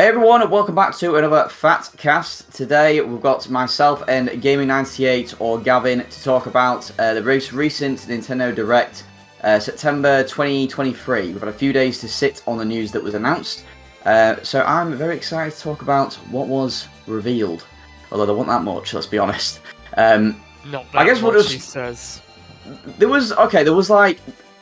Hey everyone, and welcome back to another PHATcast. Today we've got myself and Gaming98 or Gavin to talk about the recent Nintendo Direct, September 2023. We've had a few days to sit on the news that was announced, so I'm very excited to talk about what was revealed. Although there wasn't that much, let's be honest. Not that I guess much, we'll just... he says. There was like...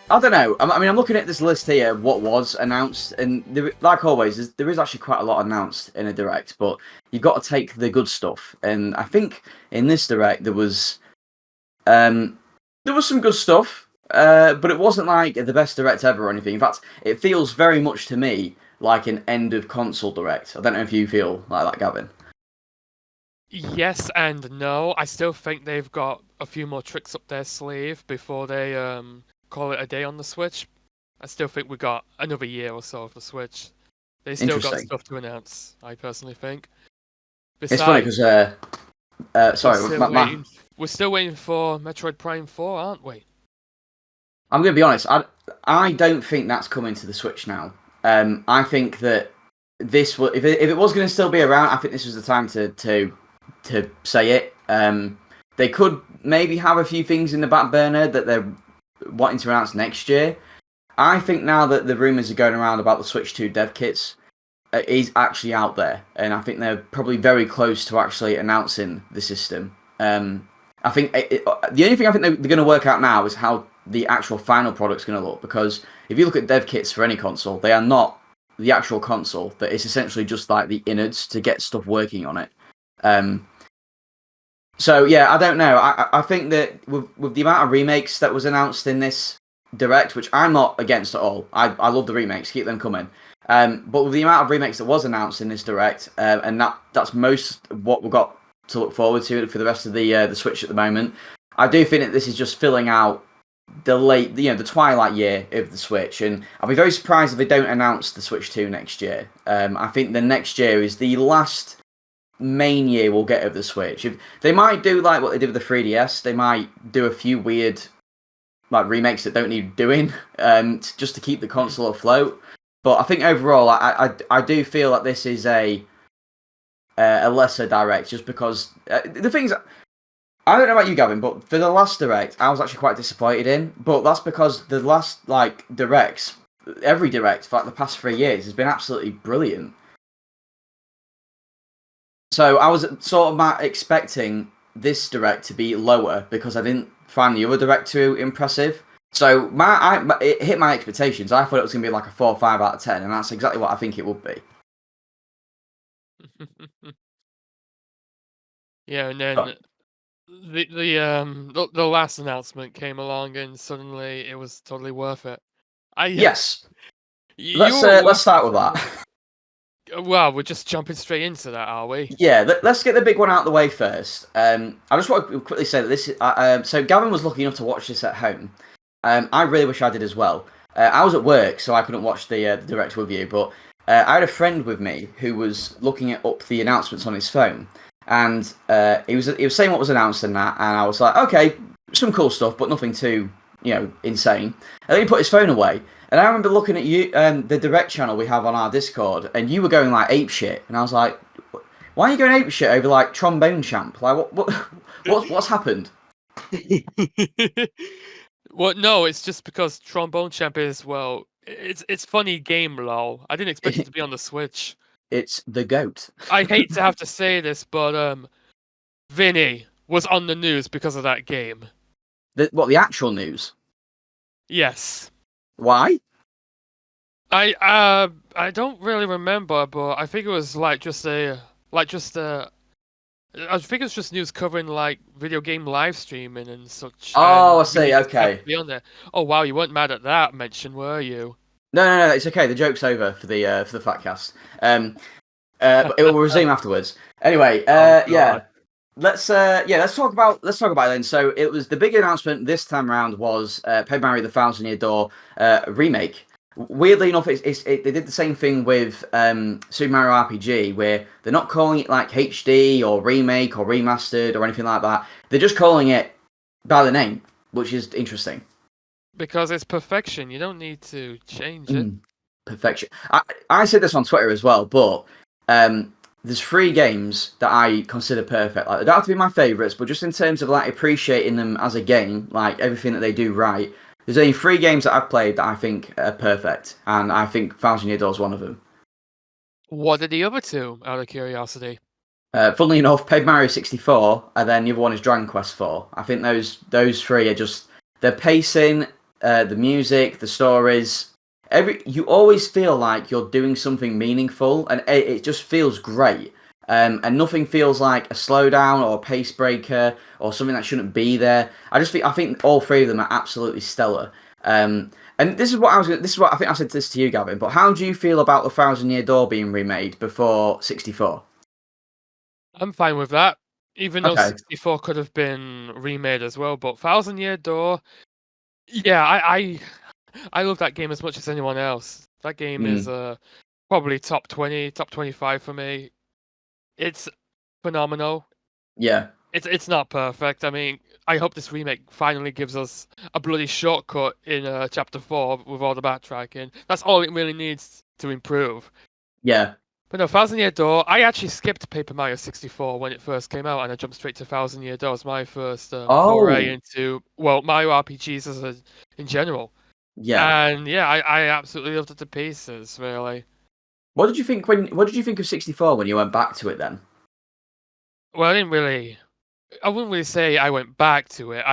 I don't know. I mean, I'm looking at this list here of what was announced, and like always, there is actually quite a lot announced in a Direct, but you've got to take the good stuff. And I think in this Direct there was some good stuff, but it wasn't like the best Direct ever or anything. In fact, it feels very much to me like an end of console Direct. I don't know if you feel like that, Gavin. Yes and no. I still think they've got a few more tricks up their sleeve before they call it a day on the Switch. I still think we got another year or so of the Switch. They still got stuff to announce, I personally think. It's funny because we're still waiting for Metroid Prime 4, aren't we? I'm going to be honest. I don't think that's coming to the Switch now. I think that this will, if it was going to still be around, I think this was the time to say it. They could maybe have a few things in the back burner that they're wanting to announce next year. I think now that the rumours are going around about the Switch 2 dev kits is actually out there, and I think they're probably very close to actually announcing the system. I think the only thing I think they're going to work out now is how the actual final product's going to look, because if you look at dev kits for any console, they are not the actual console. That it's essentially just like the innards to get stuff working on it. So yeah, I don't know. I think that with the amount of remakes that was announced in this Direct, which I'm not against at all. I love the remakes, keep them coming. But with the amount of remakes that was announced in this Direct, and that's most of what we've got to look forward to for the rest of the Switch at the moment. I do think that this is just filling out the twilight year of the Switch, and I'll be very surprised if they don't announce the Switch 2 next year. I think the next year is the last main year we'll get of the Switch. If they might do like what they did with the 3DS, they might do a few weird like remakes that don't need doing, just to keep the console afloat. But I think overall, I do feel like this is a lesser Direct, just because the things. I don't know about you, Gavin, but for the last Direct, I was actually quite disappointed in. But that's because the last Directs, every Direct for the past 3 years has been absolutely brilliant. So I was sort of expecting this Direct to be lower because I didn't find the other Direct too impressive. So it hit my expectations. I thought it was going to be like a 4 or 5 out of 10, and that's exactly what I think it would be. Yeah, and then the last announcement came along, and suddenly it was totally worth it. Yes. Let's start with that. Well, we're just jumping straight into that, are we? Yeah, let's get the big one out of the way first. I just want to quickly say that this is... so Gavin was lucky enough to watch this at home. I really wish I did as well. I was at work, so I couldn't watch the Direct with you, but I had a friend with me who was looking up the announcements on his phone, and he was saying what was announced and that, and I was like, okay, some cool stuff, but nothing too, insane. And then he put his phone away, and I remember looking at you, the Direct channel we have on our Discord, and you were going like apeshit, and I was like, why are you going apeshit over like Trombone Champ? Like, what's happened? Well, no, it's just because Trombone Champ is, well, it's funny game, lol. I didn't expect it to be on the Switch. It's the GOAT. I hate to have to say this, but Vinny was on the news because of that game. The actual news? Yes. Why? I don't really remember, but I think it was I think it's just news covering like video game live streaming and such. Oh, and I see. Okay. Be on there. Oh wow, you weren't mad at that mention, were you? No, it's okay. The joke's over for the PHATcast. But it will resume afterwards. Anyway, yeah. Let's talk about it then. So it was the big announcement this time around was Paper Mario: The Thousand Year Door remake. Weirdly enough, they did the same thing with Super Mario RPG, where they're not calling it like HD or remake or remastered or anything like that. They're just calling it by the name, which is interesting. Because it's perfection. You don't need to change it. Perfection. I said this on Twitter as well, but there's 3 games that I consider perfect. Like, they don't have to be my favourites, but just in terms of like appreciating them as a game, like everything that they do right. There's only 3 games that I've played that I think are perfect, and I think Thousand Year Door is one of them. What are the other 2, out of curiosity? Funnily enough, Paper Mario 64, and then the other one is Dragon Quest 4. I think those 3 are just the pacing, the music, the stories. You always feel like you're doing something meaningful, and it just feels great. And nothing feels like a slowdown or a pace breaker or something that shouldn't be there. I think all 3 of them are absolutely stellar. And this is what I think I said this to you, Gavin. But how do you feel about the Thousand Year Door being remade before 64? I'm fine with that, even though Okay. 64 could have been remade as well. But Thousand Year Door, yeah, I love that game as much as anyone else. That game is Mm, probably top 20, top 25 for me. It's phenomenal. yeah. It's not perfect. I mean, I hope this remake finally gives us a bloody shortcut in chapter 4 with all the backtracking. That's all it really needs to improve. Yeah. But no, Thousand Year Door, I actually skipped Paper Mario 64 when it first came out, and I jumped straight to Thousand Year Door. It was my first foray Oh, into, well, Mario RPGs in general. yeah. And yeah, I absolutely loved it to pieces, really. What did you think of 64 when you went back to it then? Well, I wouldn't really say I went back to it.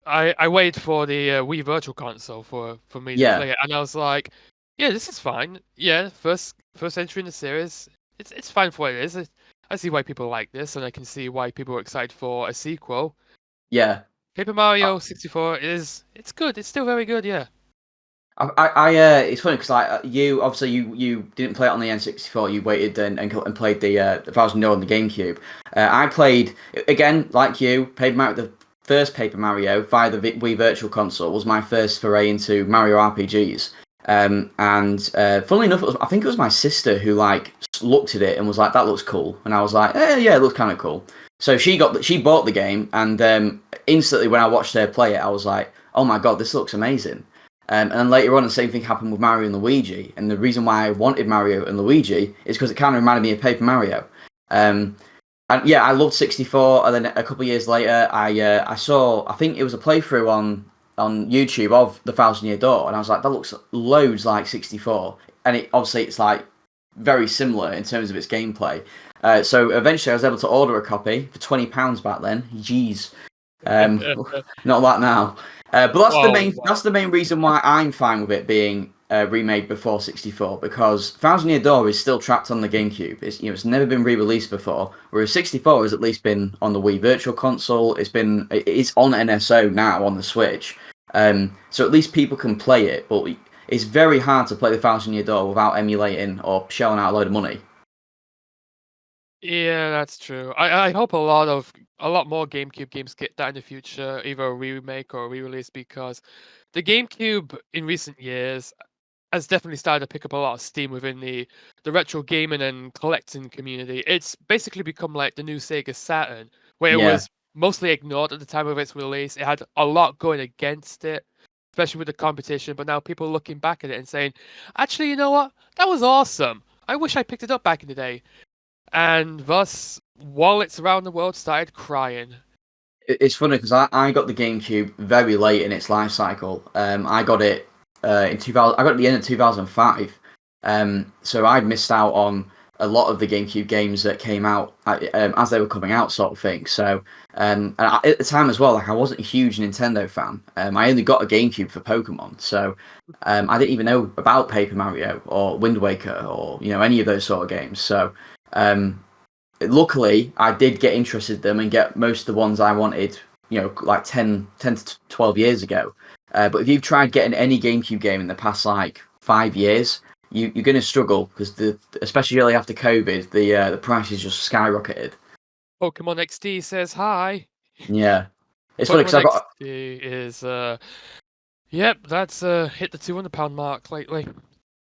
I waited for the Wii Virtual Console for me to Yeah. play it, and I was like, yeah, this is fine. Yeah, first entry in the series. It's fine for what it is. I see why people like this, and I can see why people are excited for a sequel. Yeah. Paper I, Mario 64 it's good. It's still very good. Yeah. it's funny because like you obviously you didn't play it on the N64. You waited and played the Thousand Year on the GameCube. I played again like you. The first Paper Mario via the Wii Virtual Console was my first foray into Mario RPGs. And funnily enough, I think it was my sister who like looked at it and was like, "That looks cool," and I was like, "Yeah, it looks kind of cool." So she bought the game, and instantly when I watched her play it, I was like, "Oh my god, this looks amazing." And then later on, the same thing happened with Mario and Luigi. And the reason why I wanted Mario and Luigi is because it kind of reminded me of Paper Mario. And yeah, I loved 64. And then a couple of years later, I saw, I think it was a playthrough on YouTube of the Thousand Year Door, and I was like, that looks loads like 64. And it's like very similar in terms of its gameplay. So eventually, I was able to order a copy for £20 back then. Jeez. Not that now. But Wow. that's the main reason why I'm fine with it being remade before 64, because Thousand Year Door is still trapped on the GameCube. It's never been re-released before, whereas 64 has at least been on the Wii Virtual Console. It's on NSO now on the Switch, so at least people can play it. But it's very hard to play the Thousand Year Door without emulating or shelling out a load of money. Yeah, that's true. I hope a lot more GameCube games get that in the future, either a remake or a re-release, because the GameCube in recent years has definitely started to pick up a lot of steam within the retro gaming and collecting community. It's basically become like the new Sega Saturn, where it Yeah, was mostly ignored at the time of its release. It had a lot going against it, especially with the competition. But now people are looking back at it and saying, actually, you know what? That was awesome. I wish I picked it up back in the day. And thus, wallets around the world started crying. it's funny because I got the GameCube very late in its life cycle. I got it in 2000. I got it at the end of 2005. So I'd missed out on a lot of the GameCube games that came out as they were coming out, sort of thing. So at the time as well, like I wasn't a huge Nintendo fan. I only got a GameCube for Pokemon, so I didn't even know about Paper Mario or Wind Waker or any of those sort of games. So um, luckily, I did get interested in them and get most of the ones I wanted, like 10 to 12 years ago. But if you've tried getting any GameCube game in the past, like 5 years, you're going to struggle because especially early after COVID, the prices just skyrocketed. Pokemon XD says hi. Yeah. It's funny because Pokemon I got XD is yep, that's hit the £200 mark lately.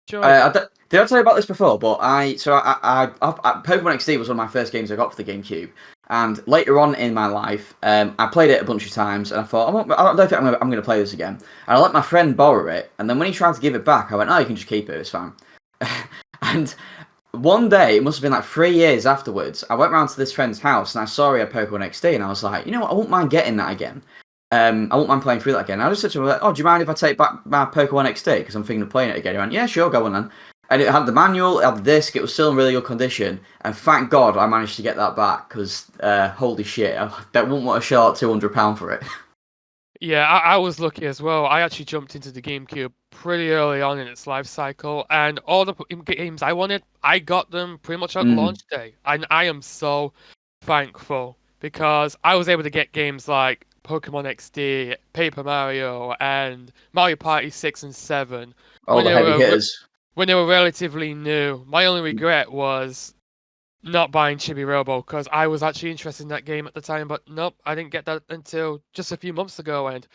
Joy. did I tell you about this before? But Pokemon XD was one of my first games I got for the GameCube, and later on in my life, I played it a bunch of times, and I thought I don't think I'm going to play this again. And I let my friend borrow it, and then when he tried to give it back, I went, "Oh, you can just keep it. It's fine." And one day, it must have been like 3 years afterwards, I went round to this friend's house and I saw he had Pokemon XD and I was like, you know what, I won't mind getting that again. I won't mind playing through that again. I just said to him, like, oh, do you mind if I take back my Pokemon XD? Because I'm thinking of playing it again. He went, yeah, sure, go on then. And it had the manual, it had the disc, it was still in really good condition. And thank God I managed to get that back because, holy shit, I wouldn't want to shell out £200 for it. Yeah, I was lucky as well. I actually jumped into the GameCube pretty early on in its life cycle, and all the games I wanted, I got them pretty much at launch day. And I am so thankful because I was able to get games like Pokemon XD, Paper Mario, and Mario Party 6 and 7 All when the they heavy were hitters. when they were relatively new. My only regret was not buying Chibi Robo because I was actually interested in that game at the time, but nope, I didn't get that until just a few months ago, and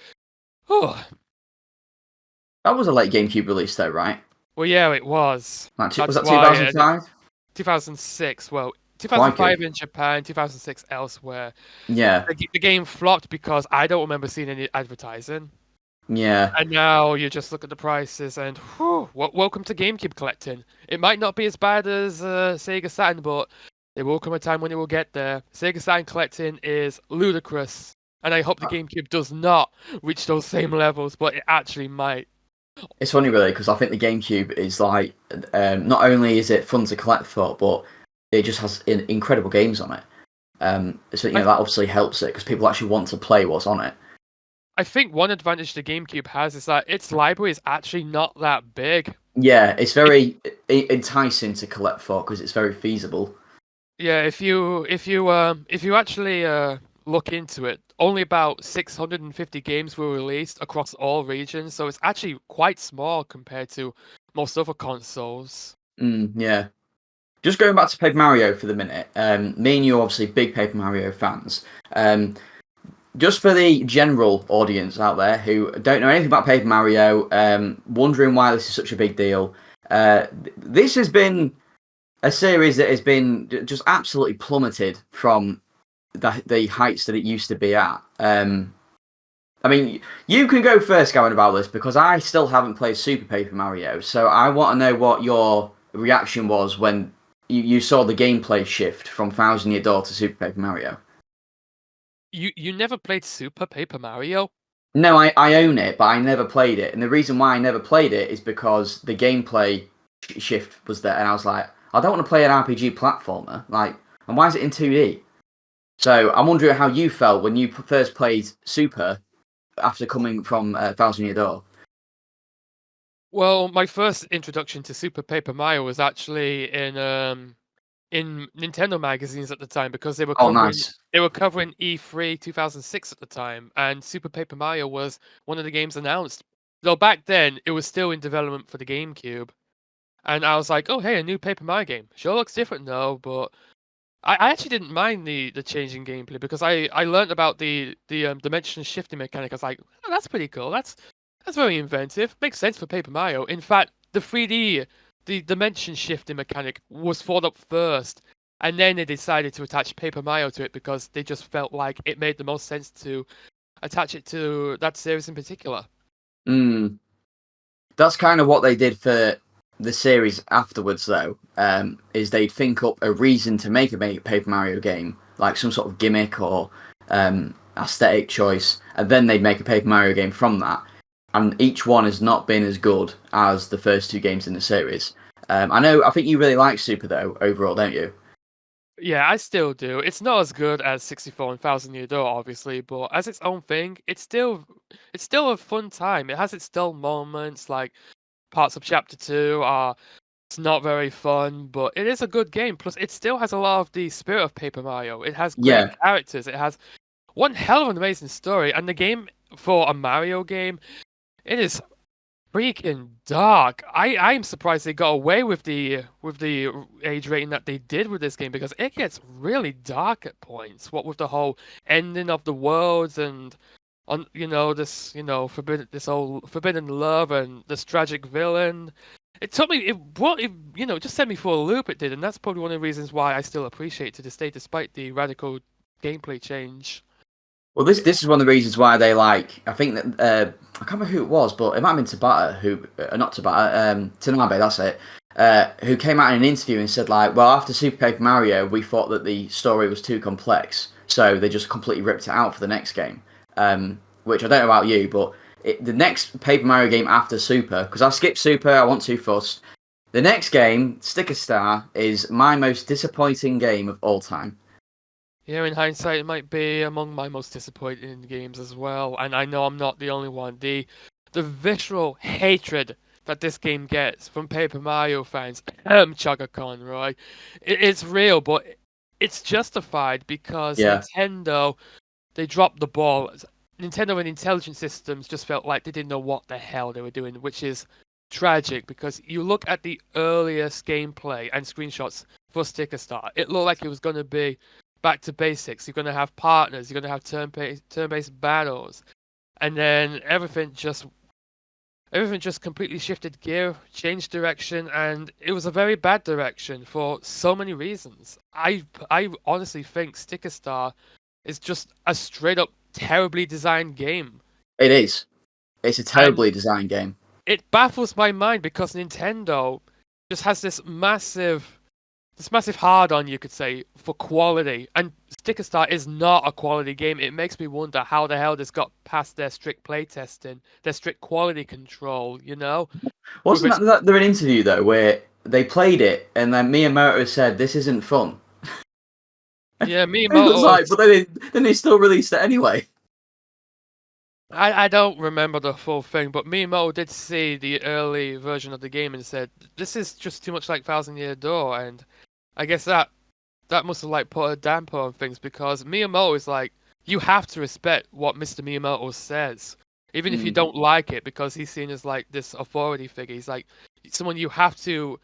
oh, That was a late GameCube release though, right? well, yeah, it was. Was That's that why 2005? 2006. Well, Crikey. 2005 in Japan, 2006 elsewhere. Yeah, The game flopped because I don't remember seeing any advertising. yeah. And now you just look at the prices and whew, welcome to GameCube collecting. It might not be as bad as Sega Saturn, but there will come a time when it will get there. Sega Saturn collecting is ludicrous, and I hope the GameCube does not reach those same levels, but it actually might. It's funny, really, because I think the GameCube is like, not only is it fun to collect for, but it just has incredible games on it. So that obviously helps it because people actually want to play what's on it. I think one advantage the GameCube has is that its library is actually not that big. Yeah, it's very enticing to collect for because it's very feasible. Yeah, if you actually look into it, only about 650 games were released across all regions, so it's actually quite small compared to most other consoles. Yeah. Just going back to Paper Mario for the minute. Me and you are obviously big Paper Mario fans. Just for the general audience out there who don't know anything about Paper Mario, wondering why this is such a big deal, this has been a series that has been just absolutely plummeted from the heights that it used to be at. I mean, you can go first, Gavin, about this because I still haven't played Super Paper Mario, so I want to know what your reaction was when you saw the gameplay shift from Thousand Year Door to Super Paper Mario. You never played Super Paper Mario? No, I own it, but I never played it. And the reason why I never played it is because the gameplay shift was there. And I was like, I don't want to play an RPG platformer. Like, and why is it in 2D? So I'm wondering how you felt when you first played Super after coming from Thousand Year Door. Well, my first introduction to Super Paper Mario was actually in Nintendo magazines at the time because they were Oh, covering nice. E3 2006 at the time, and Super Paper Mario was one of the games announced. Though back then it was still in development for the GameCube, and I was like, "Oh, hey, a new Paper Mario game. Sure looks different though," but I actually didn't mind the changing gameplay because I learned about the dimension shifting mechanic. I was like, oh, that's pretty cool. That's very inventive. Makes sense for Paper Mario. In fact, the 3D, the dimension shifting mechanic was thought up first, and then they decided to attach Paper Mario to it because they just felt like it made the most sense to attach it to that series in particular. That's kind of what they did for the series afterwards, though. Is they'd think up a reason to make a Paper Mario game, like some sort of gimmick or aesthetic choice, and then they'd make a Paper Mario game from that. And each one has not been as good as the first two games in the series. I think you really like Super though overall, don't you? Yeah, I still do. It's not as good as 64 and Thousand Year Door, obviously, but as its own thing, it's still a fun time. It has its dull moments, like parts of Chapter 2 are it's not very fun, but it is a good game. Plus, it still has a lot of the spirit of Paper Mario. It has great Yeah, characters. It has one hell of an amazing story, and the game for a Mario game, it is freaking dark. I'm surprised they got away with the age rating that they did with this game because it gets really dark at points. What with the whole ending of the worlds and on this forbidden this whole forbidden love and this tragic villain. It took me it brought it just sent me for a loop. It did, and that's probably one of the reasons why I still appreciate it to this day, despite the radical gameplay change. well, this is one of the reasons why they like. I think that I can't remember who it was, but it might have been Tabata, who not Tabata, Tanabe. That's it. who came out in an interview and said like, well, after Super Paper Mario, we thought that the story was too complex, so they just completely ripped it out for the next game. Which I don't know about you, but the next Paper Mario game after Super, because I skipped Super, I want Too Fussed. The next game, Sticker Star, is my most disappointing game of all time. Yeah, in hindsight, it might be among my most disappointing games as well, and I know I'm not the only one. The visceral hatred that this game gets from Paper Mario fans, Chugga-Con, right? It's real, but it's justified because Yeah, Nintendo, they dropped the ball. Nintendo and Intelligent Systems just felt like they didn't know what the hell they were doing, which is tragic because you look at the earliest gameplay and screenshots for Sticker Star, it looked like it was going to be back to basics. You're going to have partners, you're going to have turn-based battles, and then everything just completely shifted gear, changed direction, and it was a very bad direction for so many reasons. I honestly think Sticker Star is just a straight up terribly designed game. it is. It's a And terribly designed game. it baffles my mind because Nintendo just has this massive hard on, you could say, for quality. And Sticker Star is not a quality game. It makes me wonder how the hell this got past their strict playtesting, their strict quality control, you know? Wasn't that there an interview though where they played it and then Miyamoto said this isn't fun? Yeah, It was Miyamoto. like, but then they still released it anyway. I don't remember the full thing, but Miyamoto did see the early version of the game and said, this is just too much like Thousand Year Door, and I guess that must have like put a damper on things because Miyamoto is like, you have to respect what Mr. Miyamoto says, even if you don't like it, because he's seen as like this authority figure. He's like someone you have to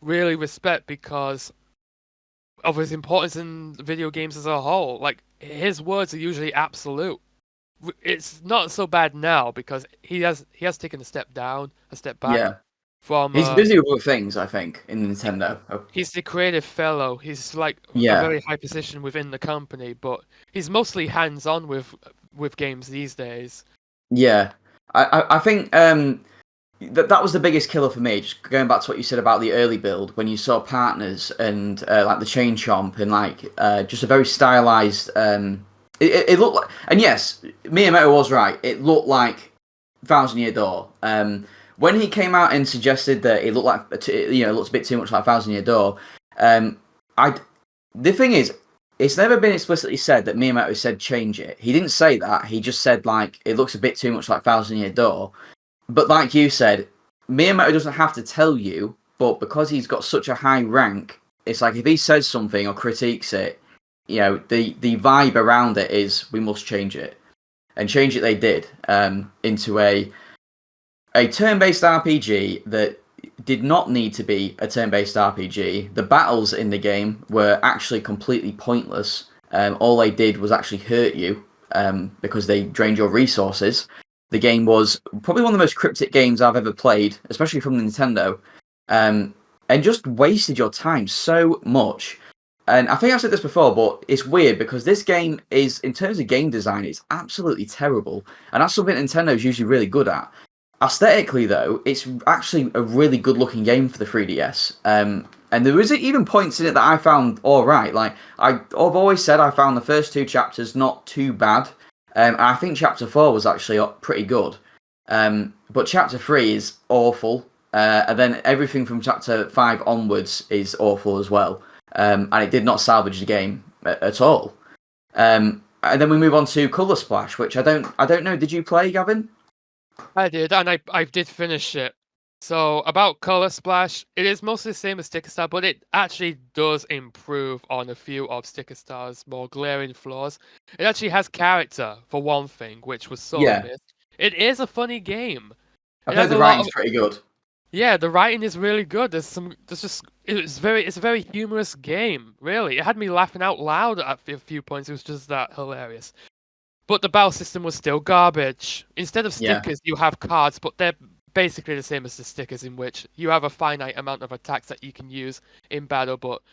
really respect because of his importance in video games as a whole. Like his words are usually absolute. It's not so bad now because he has taken a step down, a step back Yeah, from. he's busy with other things, I think, in Nintendo. He's the creative fellow. He's like a Yeah, very high position within the company, but he's mostly hands-on with games these days. yeah. I think that was the biggest killer for me. Just going back to what you said about the early build, when you saw partners and like the chain chomp and like just a very stylized. It looked like, and yes, Miyamoto was right. It looked like Thousand Year Door. When he came out and suggested that it looked like it looks a bit too much like Thousand Year Door. I The thing is, it's never been explicitly said that Miyamoto said change it. He didn't say that. He just said like it looks a bit too much like Thousand Year Door. But like you said, Miyamoto doesn't have to tell you, but because he's got such a high rank, it's like if he says something or critiques it, the vibe around it is we must change it. And change it they did into a turn-based RPG that did not need to be a turn-based RPG. The battles in the game were actually completely pointless. All they did was actually hurt you because they drained your resources. The game was probably one of the most cryptic games I've ever played, especially from Nintendo, and just wasted your time so much. And I think I've said this before, but it's weird because this game is, in terms of game design, it's absolutely terrible. And that's something Nintendo's usually really good at. Aesthetically, though, it's actually a really good-looking game for the 3DS. And there was even points in it that I found all right. Like I've always said, I found the first two chapters not too bad. And I think Chapter 4 was actually pretty good. But Chapter 3 is awful. And then everything from Chapter 5 onwards is awful as well. And it did not salvage the game at all. And then we move on to Colour Splash, which I don't know. Did you play, Gavin? I did, and I did finish it. So about Color Splash, it is mostly the same as Sticker Star, but it actually does improve on a few of Sticker Star's more glaring flaws. It actually has character, for one thing, which was sort of missed. It is a funny game. I've It heard has the a lot writing's of pretty good. yeah, the writing is really good. It's a very humorous game, really. It had me laughing out loud at a few points. It was just that hilarious. But the battle system was still garbage. Instead of Yeah. stickers, you have cards, but they're basically the same as the stickers, in which you have a finite amount of attacks that you can use in battle. But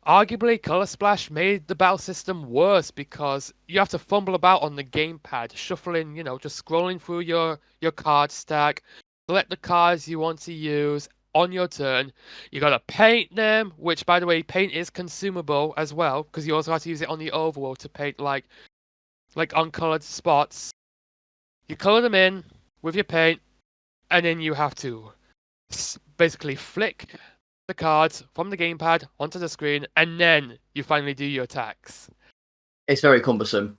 arguably, Color Splash made the battle system worse because you have to fumble about on the gamepad, shuffling, just scrolling through your card stack, select the cards you want to use, on your turn. You gotta paint them, which, by the way, paint is consumable as well, because you also have to use it on the overworld to paint like uncolored spots. You color them in with your paint, and then you have to basically flick the cards from the gamepad onto the screen, and then you finally do your attacks. It's very cumbersome.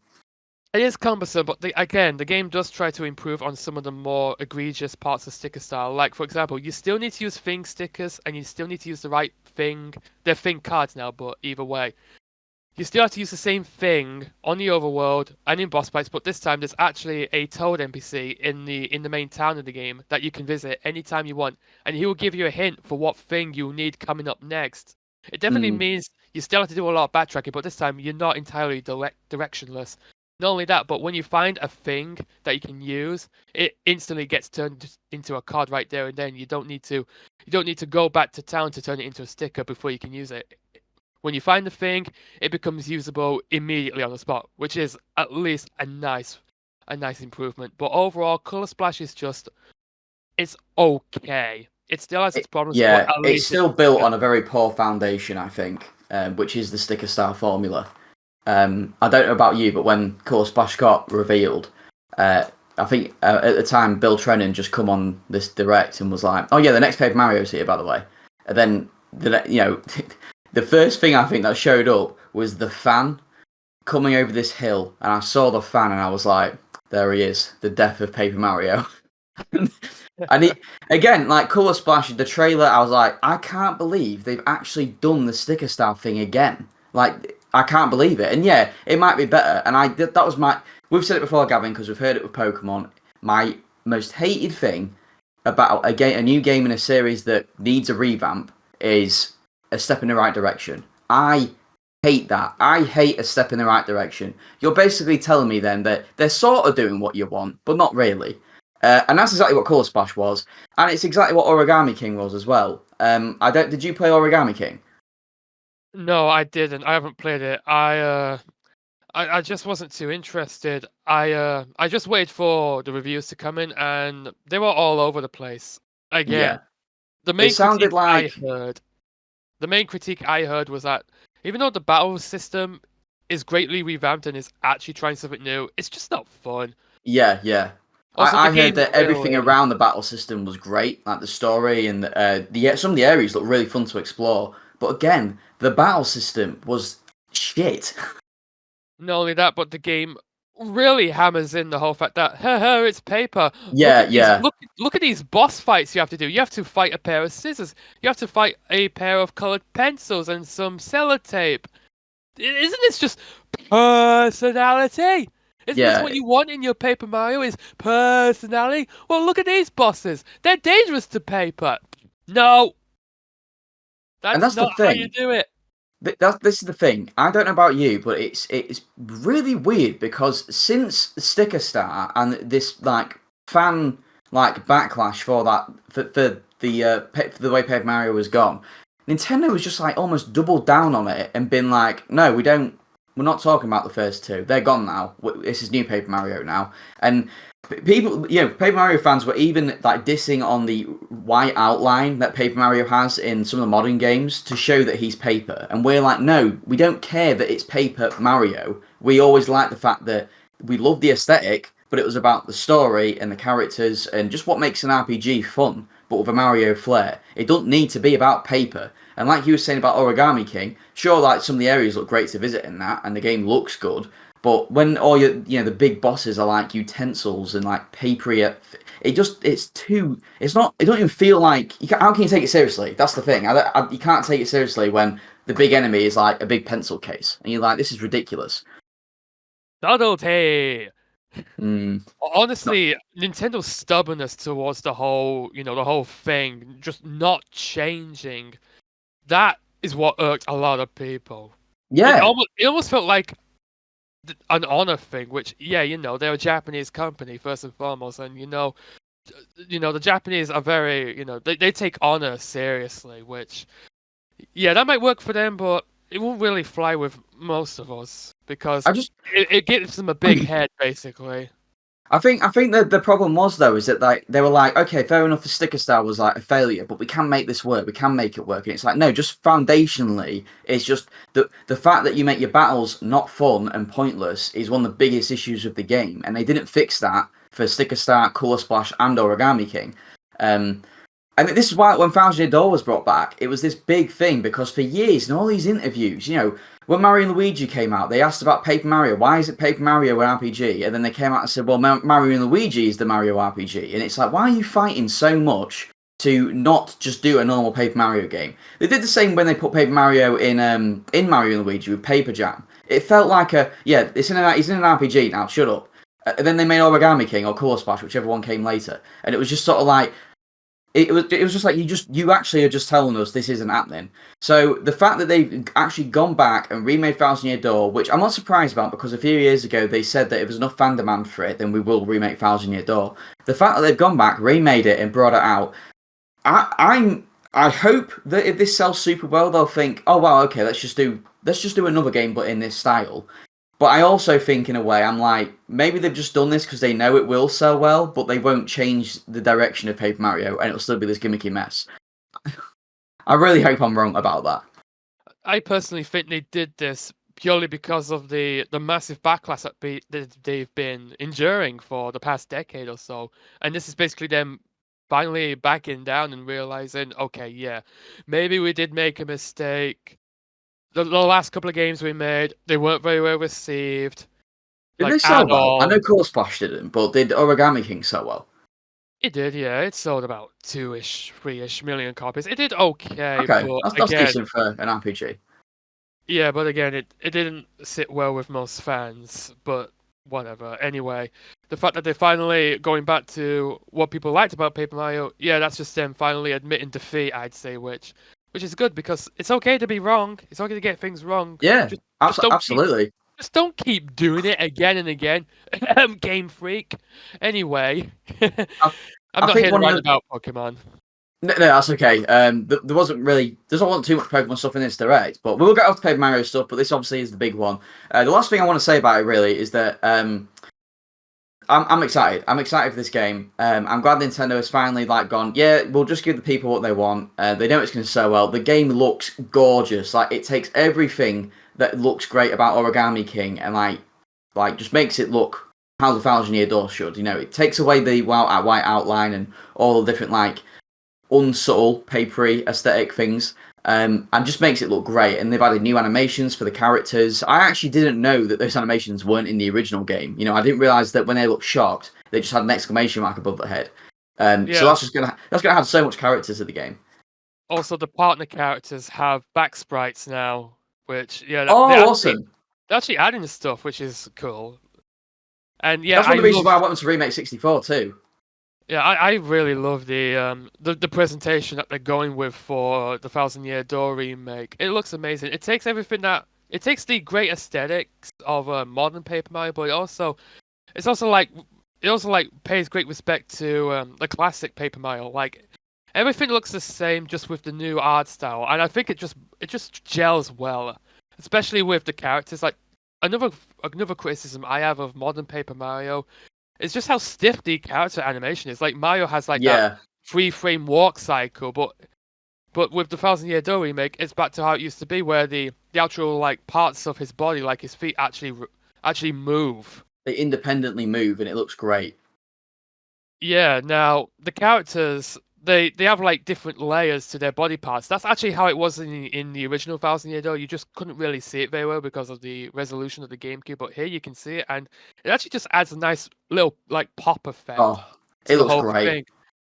It is cumbersome, but again, the game does try to improve on some of the more egregious parts of sticker style. Like, for example, you still need to use thing stickers, and you still need to use the right thing. They're thing cards now, but either way. You still have to use the same thing on the overworld and in boss fights, but this time there's actually a Toad NPC in the main town of the game that you can visit anytime you want, and he will give you a hint for what thing you need coming up next. It definitely means you still have to do a lot of backtracking, but this time you're not entirely directionless. Not only that, but when you find a thing that you can use, it instantly gets turned into a card right there and then. You don't need to go back to town to turn it into a sticker before you can use it. When you find the thing, it becomes usable immediately on the spot, which is at least a nice improvement. But overall, Color Splash is it's okay. It still has its problems, but at least it's still built on a very poor foundation, I think, which is the sticker style formula. I don't know about you, but when Color Splash got revealed, I think at the time Bill Trennan just come on this direct and was like, "Oh yeah, the next Paper Mario's here, by the way." And then the first thing I think that showed up was the fan coming over this hill, and I saw the fan, and I was like, "There he is, the death of Paper Mario." And it, again, like Color Splash, the trailer, I was like, I can't believe they've actually done the sticker style thing again. Like, I can't believe it. And yeah, it might be better. And that was we've said it before, Gavin, because we've heard it with Pokemon. My most hated thing about a new game in a series that needs a revamp is a step in the right direction. I hate that. I hate a step in the right direction. You're basically telling me then that they're sort of doing what you want, but not really. And that's exactly what Color Splash was, and it's exactly what Origami King was as well. Did you play Origami King? No, I didn't. I haven't played it. I just wasn't too interested. I just waited for the reviews to come in, and they were all over the place. Again, Yeah. the main sounded critique like I heard was that even though the battle system is greatly revamped and is actually trying something new, it's just not fun. Yeah. Also, I heard that everything around the battle system was great, like the story and some of the areas looked really fun to explore. But again, the battle system was shit. Not only that, but the game really hammers in the whole fact that it's paper. Yeah. Look at these boss fights you have to do. You have to fight a pair of scissors. You have to fight a pair of colored pencils and some sellotape. Isn't this just personality? Isn't this what you want in your Paper Mario? Is personality? Well, look at these bosses. They're dangerous to paper. No, that's not how you do it. This is the thing. I don't know about you, but it's really weird because since Sticker Star and this like fan like backlash for that for the way Paper Mario was gone, Nintendo was just like almost doubled down on it and been like, no, we're not talking about the first two. They're gone now. This is new Paper Mario now. And people, Paper Mario fans were even like dissing on the white outline that Paper Mario has in some of the modern games to show that he's paper. And we're like, no, we don't care that it's Paper Mario. We always like the fact that we love the aesthetic, but it was about the story and the characters and just what makes an RPG fun, but with a Mario flair. It doesn't need to be about paper. And like you were saying about Origami King, sure, like some of the areas look great to visit in that, and the game looks good. But when all the big bosses are like utensils and like papery, it don't even feel like how can you take it seriously? That's the thing. You can't take it seriously when the big enemy is like a big pencil case, and you're like, this is ridiculous. Subtlety. Honestly, Nintendo's stubbornness towards the whole thing, just not changing. That is what irked a lot of people. Yeah. It almost felt like an honor thing, which, they're a Japanese company, first and foremost, and, the Japanese are very, they take honor seriously, which, that might work for them, but it won't really fly with most of us, because it gives them a big head, basically. I think that the problem was though is that like they were like, okay, fair enough, the sticker style was like a failure, but we can make this work. We can make it work. And it's like, no, just foundationally, it's just the fact that you make your battles not fun and pointless is one of the biggest issues of the game, and they didn't fix that for Sticker Start, Color Splash, and Origami King. And this is why when Thousand Year Door was brought back, it was this big thing because for years in all these interviews, you know, when Mario and Luigi came out, they asked about Paper Mario. Why is it Paper Mario an RPG? And then they came out and said, well, Mario and Luigi is the Mario RPG. And it's like, why are you fighting so much to not just do a normal Paper Mario game? They did the same when they put Paper Mario in Mario and Luigi with Paper Jam. It felt like he's in an RPG now, shut up. And then they made Origami King or Color Splash, whichever one came later. And it was just sort of like, it was just like you actually are just telling us this isn't happening. So the fact that they've actually gone back and remade Thousand Year Door, which I'm not surprised about because a few years ago they said that if there's enough fan demand for it, then we will remake Thousand Year Door. The fact that they've gone back, remade it, and brought it out, I hope that if this sells super well, they'll think, oh wow, okay, let's just do another game but in this style. But I also think, in a way, I'm like, maybe they've just done this because they know it will sell well, but they won't change the direction of Paper Mario, and it'll still be this gimmicky mess. I really hope I'm wrong about that. I personally think they did this purely because of the massive backlash that they've been enduring for the past decade or so. And this is basically them finally backing down and realizing, okay, yeah, maybe we did make a mistake. The last couple of games we made, they weren't very well received. Did they sell well? I know Color Splash didn't, but did Origami King sell well? It did, yeah. It sold about 3-ish million copies. It did okay, Okay, but that's again, decent for an RPG. yeah, but again, it didn't sit well with most fans. But whatever. Anyway, the fact that they're finally going back to what people liked about Paper Mario, yeah, that's just them finally admitting defeat, I'd say, which is good because it's okay to be wrong. It's okay to get things wrong. Yeah, just absolutely. Just don't keep doing it again and again. Game Freak. Anyway, I'm not here to write about Pokemon. No, that's okay. There wasn't too much Pokemon stuff in this direct, but we'll get off to Paper Mario stuff. But this obviously is the big one. The last thing I want to say about it really is that I'm excited. I'm excited for this game. I'm glad Nintendo has finally gone. Yeah, we'll just give the people what they want. They know it's going to sell well. The game looks gorgeous. Like it takes everything that looks great about Origami King and like just makes it look how the Thousand Year Door should. You know, it takes away the white outline and all the different unsubtle papery aesthetic things. And just makes it look great. And they've added new animations for the characters. I actually didn't know that those animations weren't in the original game. You know, I didn't realize that when they looked shocked, they just had an exclamation mark above their head. So that's gonna add so much characters to the game. Also, the partner characters have back sprites now, which awesome! They're actually adding stuff, which is cool. And yeah, that's one of the reasons why I want them to remake 64 too. Yeah, I really love the presentation that they're going with for the Thousand Year Door remake. It looks amazing. It takes the great aesthetics of modern Paper Mario, but it also pays great respect to the classic Paper Mario. Like everything looks the same, just with the new art style, and I think it just gels well, especially with the characters. Like another criticism I have of modern Paper Mario. It's just how stiff the character animation is. Like Mario has that 3-frame walk cycle, but with the Thousand Year Door remake, it's back to how it used to be, where the actual parts of his body, like his feet, actually move. They independently move, and it looks great. Yeah. Now the characters, they have different layers to their body parts. That's actually how it was in the original Thousand Year Door. You just couldn't really see it very well because of the resolution of the GameCube. But here you can see it, and it actually just adds a nice little pop effect. Oh, it looks great. Thing.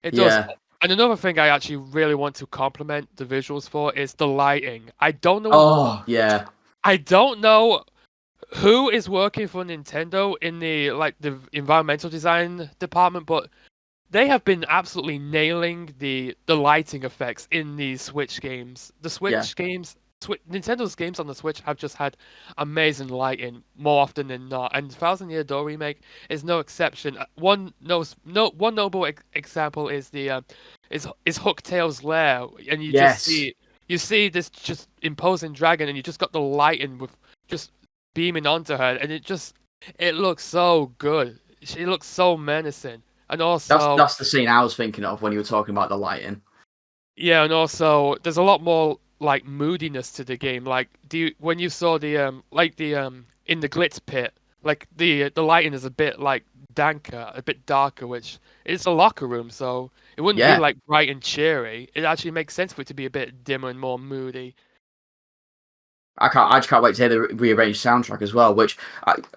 It does. And another thing I actually really want to compliment the visuals for is the lighting. I don't know. Oh yeah. I don't know who is working for Nintendo in the environmental design department, but they have been absolutely nailing the lighting effects in these Switch games. The Switch games, Nintendo's games on the Switch have just had amazing lighting more often than not, and Thousand Year Door remake is no exception. One notable example is is Hooktail's lair, and you see this just imposing dragon, and you just got the lighting with just beaming onto her, and it looks so good. she looks so menacing, and That's also that's the scene I was thinking of when you were talking about the lighting. yeah, and also there's a lot more like moodiness to the game. Like, when you saw the in the glitz pit, like the lighting is a bit like danker, a bit darker, which it's a locker room, so it wouldn't be Yeah, like bright and cheery. It actually makes sense for it to be a bit dimmer and more moody. I just can't wait to hear the rearranged soundtrack as well. Which,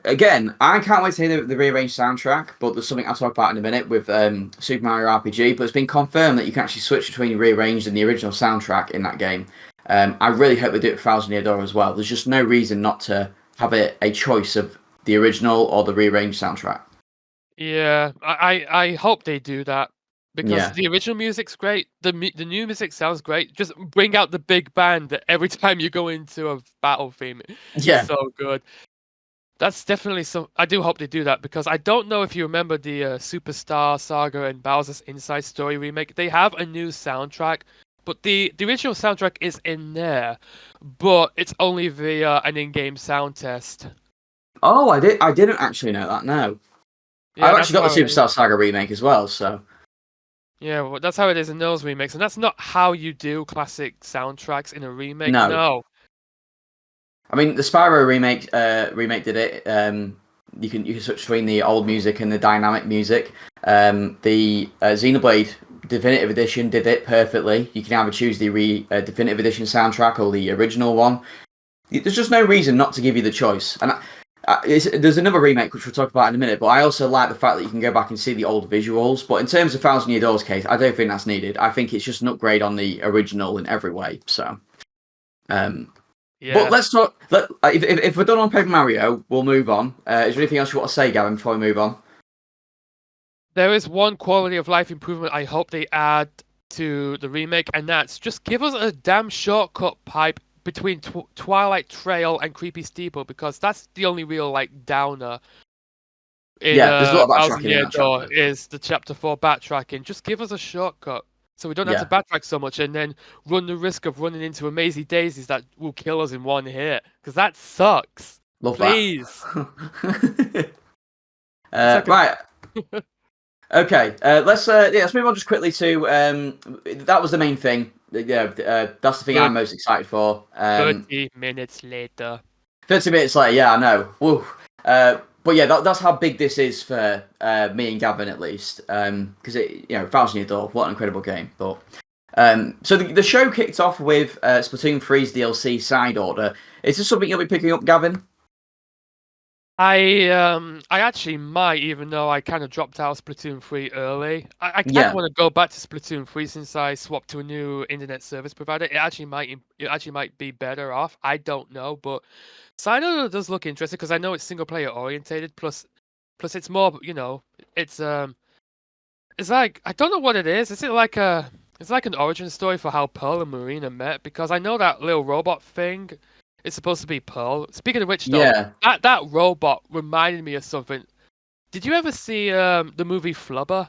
again, I can't wait to hear the rearranged soundtrack. But there's something I'll talk about in a minute with Super Mario RPG. But it's been confirmed that you can actually switch between the rearranged and the original soundtrack in that game. I really hope they do it for Thousand Year Door as well. There's just no reason not to have a choice of the original or the rearranged soundtrack. Yeah, I hope they do that because Yeah, the original music's great. The new music sounds great. Just bring out the big band every time you go into a battle theme. It's yeah. so good. That's definitely some. I do hope they do that because I don't know if you remember the Superstar Saga and Bowser's Inside Story remake. They have a new soundtrack, but the original soundtrack is in there, but it's only via an in-game sound test. Oh, I didn't actually know that. No, Yeah, I've that's actually got how the it is. Superstar Saga remake as well. So Yeah, well, that's how it is in those remakes, and that's not how you do classic soundtracks in a remake. no. No. I mean, the Spyro remake did it. You can switch between the old music and the dynamic music. The Xenoblade Definitive Edition did it perfectly. You can either choose the Definitive Edition soundtrack or the original one. There's just no reason not to give you the choice. And there's another remake which we'll talk about in a minute. But I also like the fact that you can go back and see the old visuals. But in terms of Thousand Year Door's case, I don't think that's needed. I think it's just an upgrade on the original in every way. So. Um, but Yeah. let's talk. If we're done on Paper Mario, we'll move on. Is there anything else you want to say, Gavin, before we move on? There is one quality of life improvement I hope they add to the remake, and that's just give us a damn shortcut pipe between Twilight Trail and Creepy Steeple, because that's the only real like downer in Yeah, there's a lot of Thousand backtracking in Year that Door chapter. is the Chapter 4 backtracking. Just give us a shortcut so we don't have to Yeah, backtrack so much and then run the risk of running into a mazy daisies that will kill us in one hit, because that sucks. love that. Please. It's like a Right. Okay. Let's move on just quickly to that was the main thing. Yeah, that's the thing good I'm most excited for. 30 minutes later. 30 minutes later. Yeah, I know. Woo. But yeah, that's how big this is for me and Gavin at least. Because Thousand Year Door, what an incredible game. But so the show kicked off with Splatoon 3's DLC Side Order. Is this something you'll be picking up, Gavin? I actually might, even though I kind of dropped out of Splatoon 3 early. I kind of Yeah. want to go back to Splatoon 3 since I swapped to a new internet service provider. It actually might be better off. I don't know, but Sino does look interesting because I know it's single player orientated. Plus it's more, it's it's like I don't know what it is. Is it like a it's like an origin story for how Pearl and Marina met, because I know that little robot thing is supposed to be Pearl. Speaking of which, though, Yeah. that robot reminded me of something. Did you ever see the movie Flubber?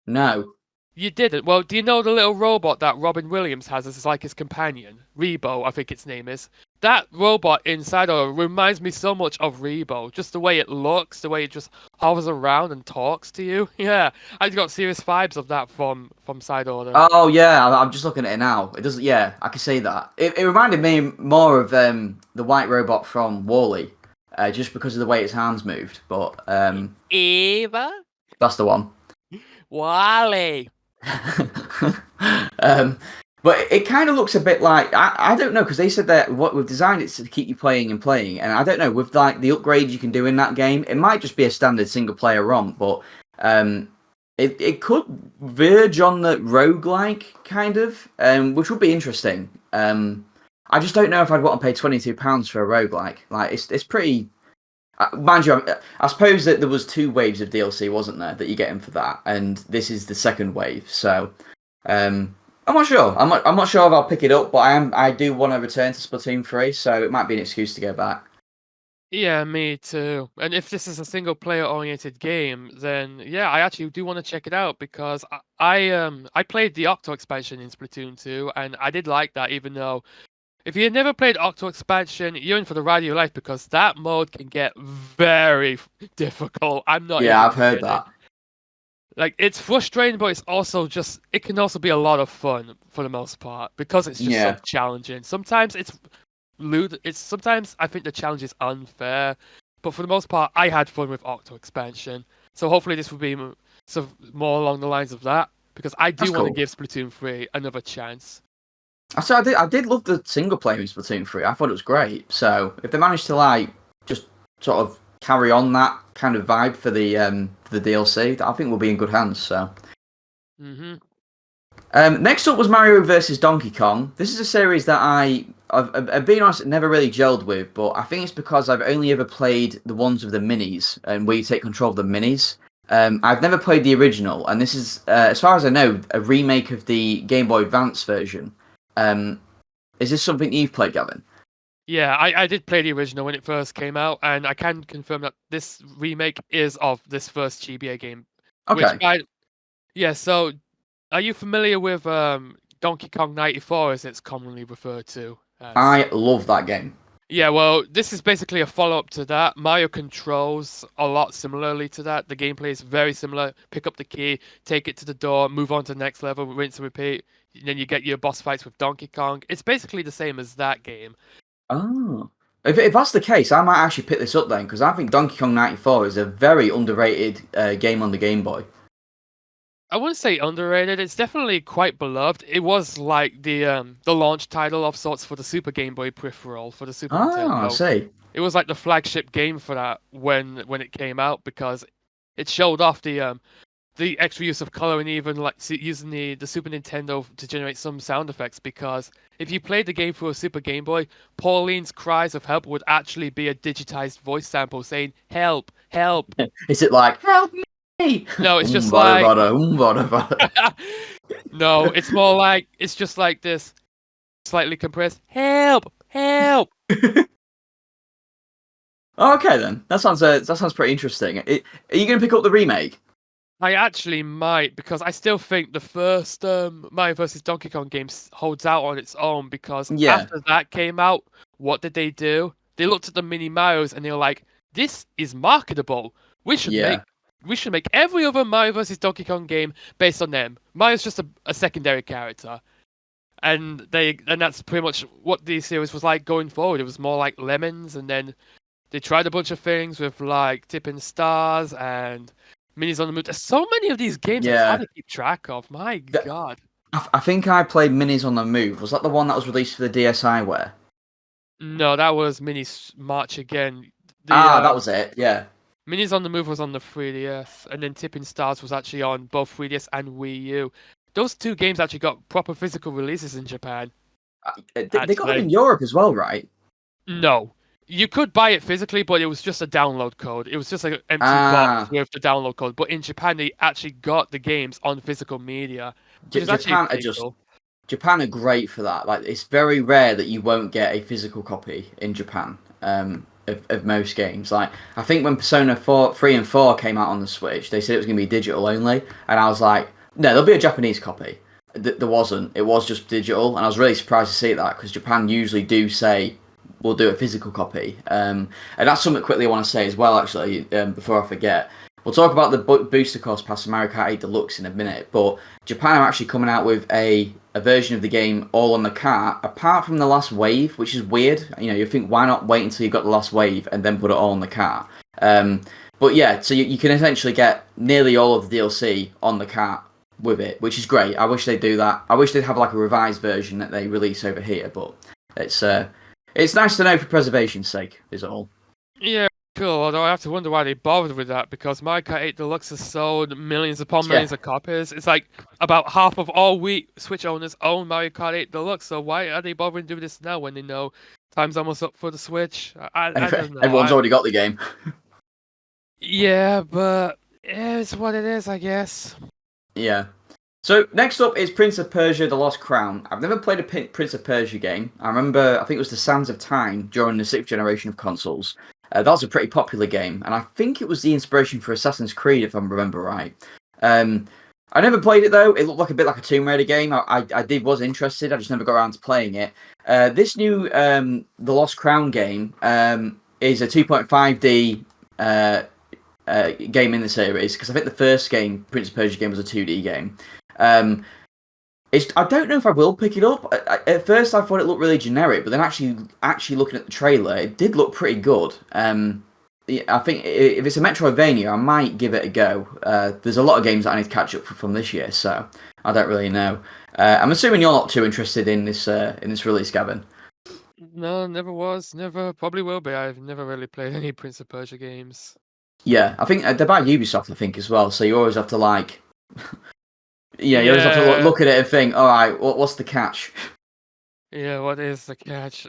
No. You didn't. Well, do you know the little robot that Robin Williams has as like his companion? Rebo, I think its name is. That robot inside of it reminds me so much of Rebo. Just the way it looks, the way it just hovers around and talks to you. Yeah, I got serious vibes of that from Side Order. Oh yeah, I'm just looking at it now. It doesn't. Yeah, I can see that. It reminded me more of the white robot from Wall-E, just because of the way its hands moved. But Eva? that's the one. Wally. um, but it kind of looks a bit like I don't know, because they said that what we've designed it to keep you playing and playing, and I don't know, with like the upgrades you can do in that game, it might just be a standard single player ROM, but it could verge on the roguelike kind of, which would be interesting. I just don't know if I'd want to pay £22 for a roguelike. Like it's pretty. Mind you, I suppose that there was two waves of DLC, wasn't there, that you're getting for that, and this is the second wave. So, I'm not sure. I'm not sure if I'll pick it up, but I do want to return to Splatoon 3, so it might be an excuse to go back. Yeah, me too. And if this is a single player oriented game, then yeah, I actually do want to check it out because I played the Octo expansion in Splatoon 2 and I did like that, even though If you've never played Octo Expansion, you're in for the ride of your life because that mode can get very difficult. I'm not Yeah, even I've heard kidding. that. Like, it's frustrating, but it's also just, it can also be a lot of fun for the most part because it's just so Yeah. challenging. Sometimes it's lewd. Sometimes I think the challenge is unfair, but for the most part, I had fun with Octo Expansion. So hopefully this will be more along the lines of that because I do That's want to cool. give Splatoon 3 another chance. So I did love the single player in Splatoon 3. I thought it was great. So if they managed to like just sort of carry on that kind of vibe for the DLC, I think we'll be in good hands. So hmm next up was Mario versus Donkey Kong. This is a series that I've been honest, never really gelled with, but I think it's because I've only ever played the ones with the minis and where you take control of the minis. I've never played the original, and this is, as far as I know, a remake of the Game Boy Advance version. Um, is this something you've played, Gavin? Yeah, I did play the original when it first came out, and I can confirm that this remake is of this first GBA game. Which Okay, yeah, so are you familiar with Donkey Kong 94 as it's commonly referred to as? I love that game. Yeah, well, this is basically a follow-up to that. Mario controls a lot similarly to that. The gameplay is very similar. Pick up the key, take it to the door, move on to the next level, rinse and repeat. Then you get your boss fights with Donkey Kong. It's basically the same as that game. Oh, if that's the case, I might actually pick this up then because I think Donkey Kong '94 is a very underrated game on the Game Boy. I wouldn't say underrated. It's definitely quite beloved. It was like the launch title of sorts for the Super Game Boy peripheral for the Super Ah, I Nintendo. see. It was like the flagship game for that when it came out because it showed off the extra use of color and even like using the Super Nintendo to generate some sound effects because if you played the game through a Super Game Boy, Pauline's cries of help would actually be a digitized voice sample saying help, help. Is it like help me? No, it's just Bada like bada bada bada. no, it's more like it's just like this slightly compressed help, help. Okay then, that sounds pretty interesting. Are you going to pick up the remake? I actually might because I still think the first Mario vs Donkey Kong game holds out on its own because Yeah, after that came out, what did they do? They looked at the mini Marios and they were like, "This is marketable. We should make yeah, we should make every other Mario vs Donkey Kong game based on them. Mario's just a secondary character." And that's pretty much what the series was like going forward. It was more like Lemons, and then they tried a bunch of things with like Tipping Stars and Minis on the Moon. There's so many of these games, it's hard yeah. to keep track of. My God. I think I played Minis on the Move. Was that the one that was released for the DSiWare? No, that was Minis March again. The Ah, that was it. Yeah. Minis on the Move was on the 3DS, and then Tipping Stars was actually on both 3DS and Wii U. Those two games actually got proper physical releases in Japan. They got them Actually, in Europe as well, right? no. You could buy it physically, but it was just a download code. It was just like an empty box Ah, with the download code. But in Japan, they actually got the games on physical media, which is actually Japan are pretty just cool. Japan are great for that. Like, it's very rare that you won't get a physical copy in Japan of most games. Like, I think when Persona 4, 3 and 4 came out on the Switch, they said it was going to be digital only, and I was like, no, there'll be a Japanese copy. There wasn't. It was just digital, and I was really surprised to see that because Japan usually do say we'll do a physical copy. And that's something quickly I want to say as well, actually, before I forget. We'll talk about the booster cost past Mario Kart 8 Deluxe in a minute, but Japan are actually coming out with a version of the game all on the cart, apart from the last wave, which is weird. You know, you think, why not wait until you've got the last wave and then put it all on the cart? But yeah, so you can essentially get nearly all of the DLC on the cart with it, which is great. I wish they'd do that. I wish they'd have like a revised version that they release over here, but it's nice to know for preservation's sake, is all. Yeah, cool. Although I have to wonder why they bothered with that because Mario Kart 8 Deluxe has sold millions upon Yeah. millions of copies. It's like about half of all Switch owners own Mario Kart 8 Deluxe. So why are they bothering to do this now when they know time's almost up for the Switch? I don't know. Everyone's already got the game. Yeah, but it's what it is, I guess. Yeah. So next up is Prince of Persia: The Lost Crown. I've never played a Prince of Persia game. I remember, I think it was the Sands of Time during the 6th generation of consoles. That was a pretty popular game, and I think it was the inspiration for Assassin's Creed, if I remember right. Um, I never played it though. It looked like a bit like a Tomb Raider game. Was interested. I just never got around to playing it. This new The Lost Crown game is a 2.5D game in the series, because I think the first game, Prince of Persia game, was a 2D game. I don't know if I will pick it up. At first, I thought it looked really generic, but then actually looking at the trailer, it did look pretty good. I think if it's a Metroidvania, I might give it a go. There's a lot of games that I need to catch up from this year, so I don't really know. I'm assuming you're not too interested in this release, Gavin. No, never was, never, probably will be. I've never really played any Prince of Persia games. Yeah, I think they're by Ubisoft, I think, as well. So you always have to you always have to look at it and think, all right, what's the catch? Yeah, what is the catch?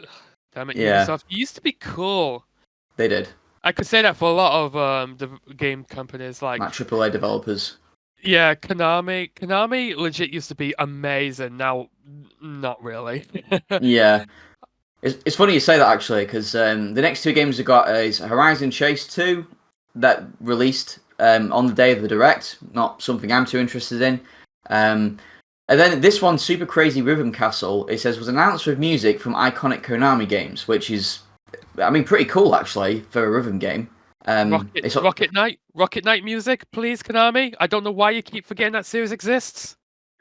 Damn it, Yeah. Ubisoft. You used to be cool. They did. I could say that for a lot of the game companies, like AAA developers. Yeah, Konami. Konami legit used to be amazing. Now, not really. Yeah. It's funny you say that, actually, because the next two games we got is Horizon Chase 2, that released on the day of the Direct. Not something I'm too interested in. And then this one, Super Crazy Rhythm Castle, it says was announced with music from iconic Konami games, which is, I mean, pretty cool, actually, for a rhythm game. Rocket Knight music, please, Konami. I don't know why you keep forgetting that series exists.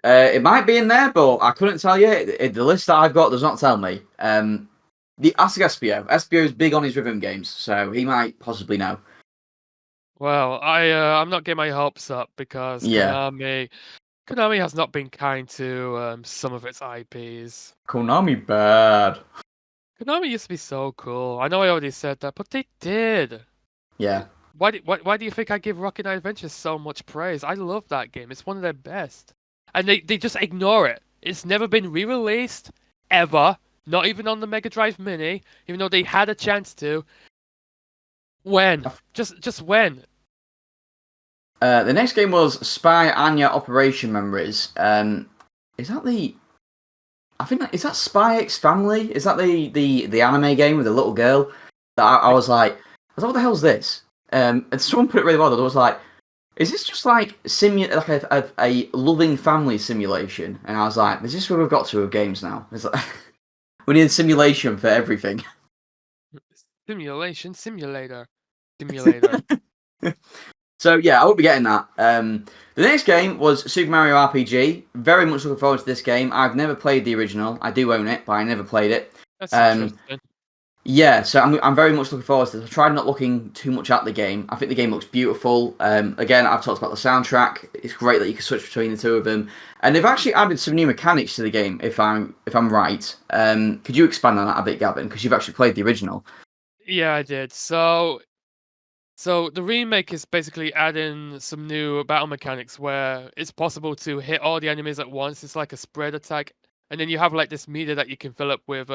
It might be in there, but I couldn't tell you. The list that I've got does not tell me. Ask Espio. Espio is big on his rhythm games, so he might possibly know. Well, I'm not getting my hopes up because Konami has not been kind to some of its IPs. Konami bad. Konami used to be so cool. I know I already said that, but they did. Yeah. Why do you think I give Rocket Knight Adventures so much praise? I love that game. It's one of their best. And they just ignore it. It's never been re-released, ever. Not even on the Mega Drive Mini, even though they had a chance to. When? Just when? The next game was Spy Anya Operation Memories. Is that is that Spy X Family? Is that the anime game with the little girl? That I was like, what the hell's this? And someone put it really well. I was like, is this just like a loving family simulation? And I was like, is this where we've got to with games now? It's like, we need a simulation for everything. Simulator. So yeah, I won't be getting that. The next game was Super Mario RPG. Very much looking forward to this game. I've never played the original. I do own it, but I never played it. That's interesting. Yeah, so I'm very much looking forward to this. I tried not looking too much at the game. I think the game looks beautiful. Again, I've talked about the soundtrack. It's great that you can switch between the two of them, and they've actually added some new mechanics to the game. If I'm right, could you expand on that a bit, Gavin? Because you've actually played the original. Yeah, I did. So the remake is basically adding some new battle mechanics where it's possible to hit all the enemies at once. It's like a spread attack. And then you have like this meter that you can fill up with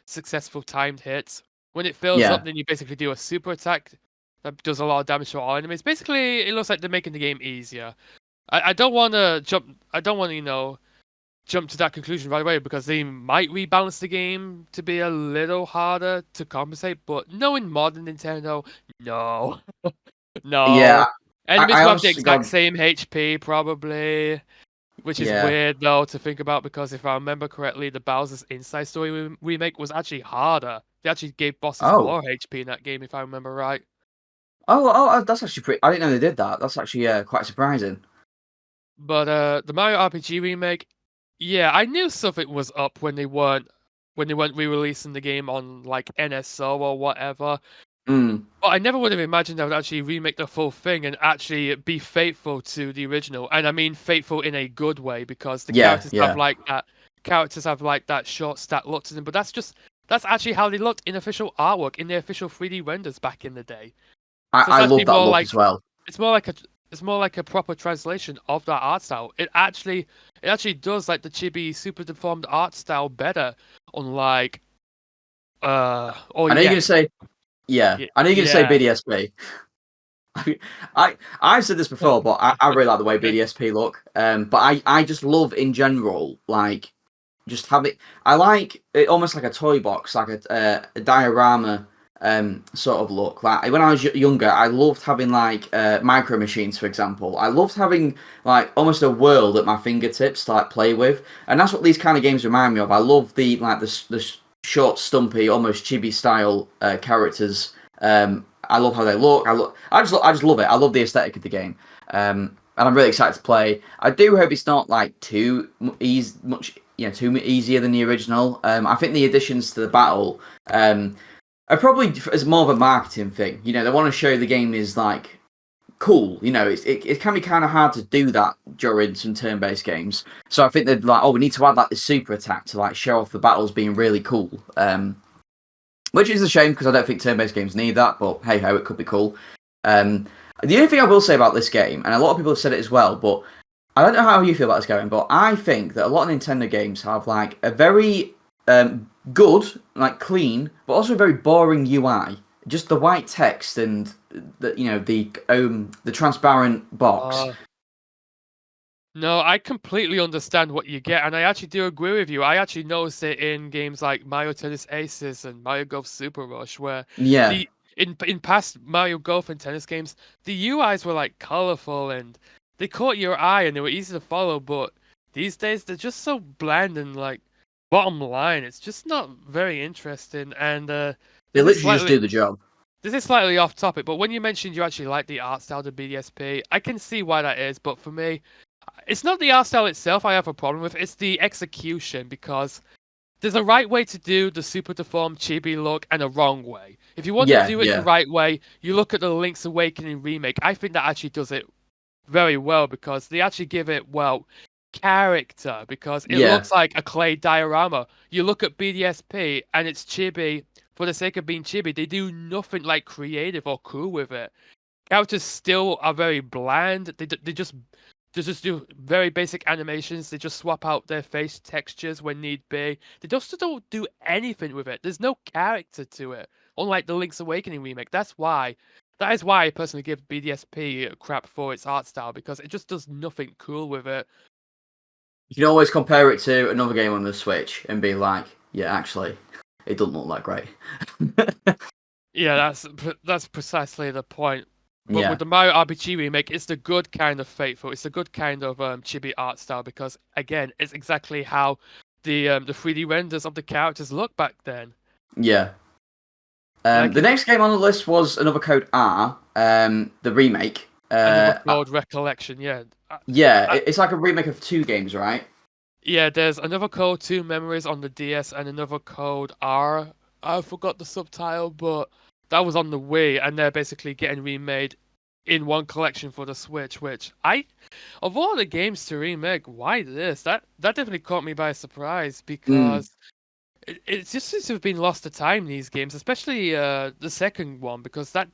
successful timed hits. When it fills up, then you basically do a super attack that does a lot of damage to all enemies. Basically, it looks like they're making the game easier. I don't want to jump. I don't want to jump to that conclusion right away because they might rebalance the game to be a little harder to compensate. But knowing modern Nintendo, no, no. Yeah, enemies will have the exact same HP probably. Which is weird, though, to think about, because if I remember correctly, the Bowser's Inside Story remake was actually harder. They actually gave bosses more HP in that game, if I remember right. Oh, that's actually pretty... I didn't know they did that. That's actually quite surprising. But the Mario RPG remake, yeah, I knew something was up when they weren't re-releasing the game on, like, NSO or whatever. But I never would have imagined they would actually remake the full thing and actually be faithful to the original. And I mean faithful in a good way, because the characters have like that short stat look to them. But that's actually how they looked in official artwork, in the official 3D renders back in the day. I love that look as well. It's more like a proper translation of that art style. It actually does like the chibi super deformed art style better, unlike I know you're gonna say I know you're gonna say BDSP. I've said this before, but I really like the way BDSP look. But I just love in general, like, just have it. I like it almost like a toy box, like a diorama sort of look. Like when I was younger, I loved having like micro machines, for example. I loved having like almost a world at my fingertips to like play with, and that's what these kind of games remind me of. I love the short, stumpy, almost chibi style characters. I love how they look. I just love it. I love the aesthetic of the game. And I'm really excited to play. I do hope it's not like too too easier than the original. I think the additions to the battle are probably as more of a marketing thing. You know, they want to show the game is like cool. You know, it can be kind of hard to do that during some turn-based games. So I think they're like, oh, we need to add like the super attack to like show off the battles being really cool. Which is a shame because I don't think turn-based games need that. But hey ho, it could be cool. The only thing I will say about this game, and a lot of people have said it as well, but I don't know how you feel about this game, but I think that a lot of Nintendo games have like a very good, like clean, but also very boring UI. Just the white text and the transparent box. No, I completely understand what you get, and I actually do agree with you. I actually noticed it in games like Mario Tennis Aces and Mario Golf Super Rush, where Yeah. in past Mario Golf and tennis games, the UIs were like colorful and they caught your eye and they were easy to follow, but these days they're just so bland and like bottom line, it's just not very interesting. And they literally just do the job. This is slightly off topic, but when you mentioned you actually like the art style of BDSP, I can see why that is, but for me, it's not the art style itself I have a problem with, it's the execution, because there's a right way to do the super deformed chibi look and a wrong way. If you want to do it the right way, you look at the Link's Awakening remake. I think that actually does it very well because they actually give it, well, character, because it looks like a clay diorama. You look at BDSP and it's chibi for the sake of being chibi. They do nothing like creative or cool with it. Characters still are very bland. They just do very basic animations. They just swap out their face textures when need be. They just don't do anything with it. There's no character to it. Unlike the Link's Awakening remake. That is why I personally give BDSP crap for its art style, because it just does nothing cool with it. You can always compare it to another game on the Switch and be like, yeah, actually, it doesn't look that great. Yeah, that's precisely the point. But with the Mario RPG remake, it's the good kind of faithful. It's the good kind of chibi art style because, again, it's exactly how the 3D renders of the characters look back then. Yeah. The next game on the list was Another Code R, the remake. Another Code Recollection, yeah. It's like a remake of two games, right? Yeah, there's Another Code 2 Memories on the DS and Another Code R. I forgot the subtitle, but that was on the Wii, and they're basically getting remade in one collection for the Switch, which of all the games to remake, why this? That definitely caught me by surprise, because it just seems to have been lost to time, these games, especially the second one, because that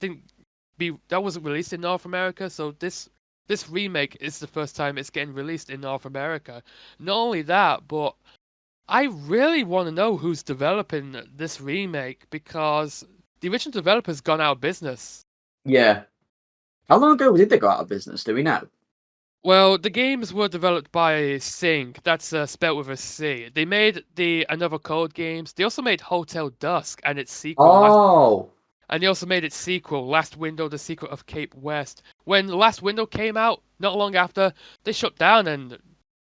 wasn't released in North America, so this remake is the first time it's getting released in North America. Not only that, but I really want to know who's developing this remake, because the original developer's gone out of business. Yeah. How long ago did they go out of business? Do we know? Well, the games were developed by Sync. That's spelled with a C. They made the Another Code games. They also made Hotel Dusk and its sequel. And they also made its sequel, Last Window: The Secret of Cape West. When Last Window came out, not long after, they shut down and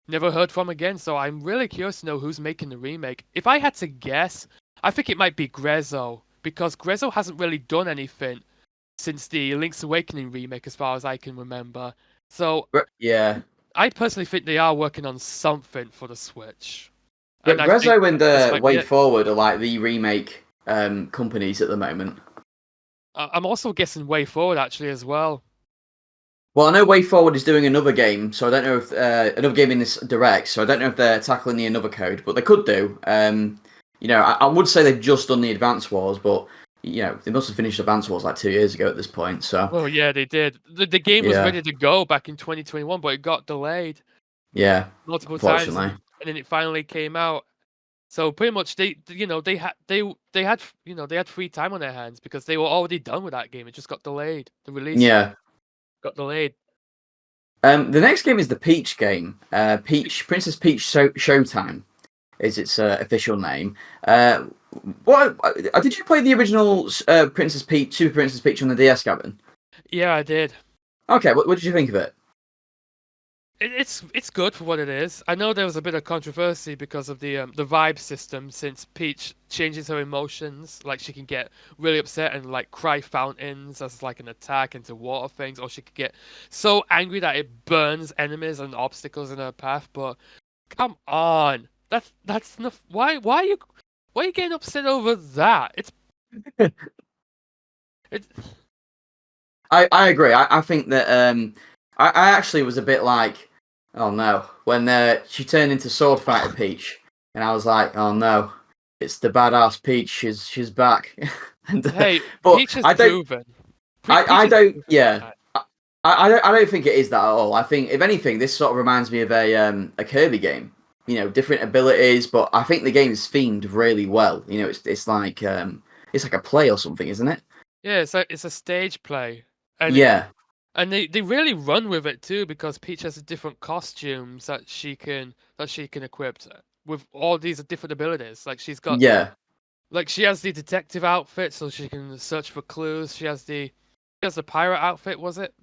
never heard from again. So I'm really curious to know who's making the remake. If I had to guess, I think it might be Grezzo, because Grezzo hasn't really done anything since the Link's Awakening remake, as far as I can remember. So yeah, I personally think they are working on something for the Switch. But Grezzo and the Way Forward are like the remake companies at the moment. I'm also guessing Way Forward actually as well. Well, I know Way Forward is doing another game, so I don't know if another game in this direct. So I don't know if they're tackling the Another Code, but they could do. I would say they've just done the Advance Wars, but they must have finished Advance Wars like 2 years ago at this point. So. Well, yeah, they did. The game was ready to go back in 2021, but it got delayed. Yeah. Multiple times, and then it finally came out. So pretty much they had free time on their hands because they were already done with that game. It just got delayed. The release got delayed. The next game is the Peach game. Princess Peach Showtime is its official name. What did you play the original Princess Peach, Super Princess Peach on the DS, Gavin? Yeah, I did. Okay, what did you think of it? It's good for what it is. I know there was a bit of controversy because of the vibe system, since Peach changes her emotions. Like she can get really upset and like cry fountains as like an attack into water things, or she could get so angry that it burns enemies and obstacles in her path. But come on, that's enough. Why are you getting upset over that? It's I agree. I think that I actually was a bit like, oh no, when she turned into Sword Fighter Peach, and I was like, oh no, it's the badass Peach. She's back. and Hey, but Peach has I don't proven. Peach I has don't proven. yeah. I don't think it is that at all. I think if anything, this sort of reminds me of a Kirby game. You know, different abilities, but I think the game is themed really well. You know, it's like a play or something, isn't it? Yeah, it's a stage play, and Yeah, they really run with it too, because Peach has different costumes that she can equip with all these different abilities. Like yeah. she has the detective outfit so she can search for clues. She has the pirate outfit, was it?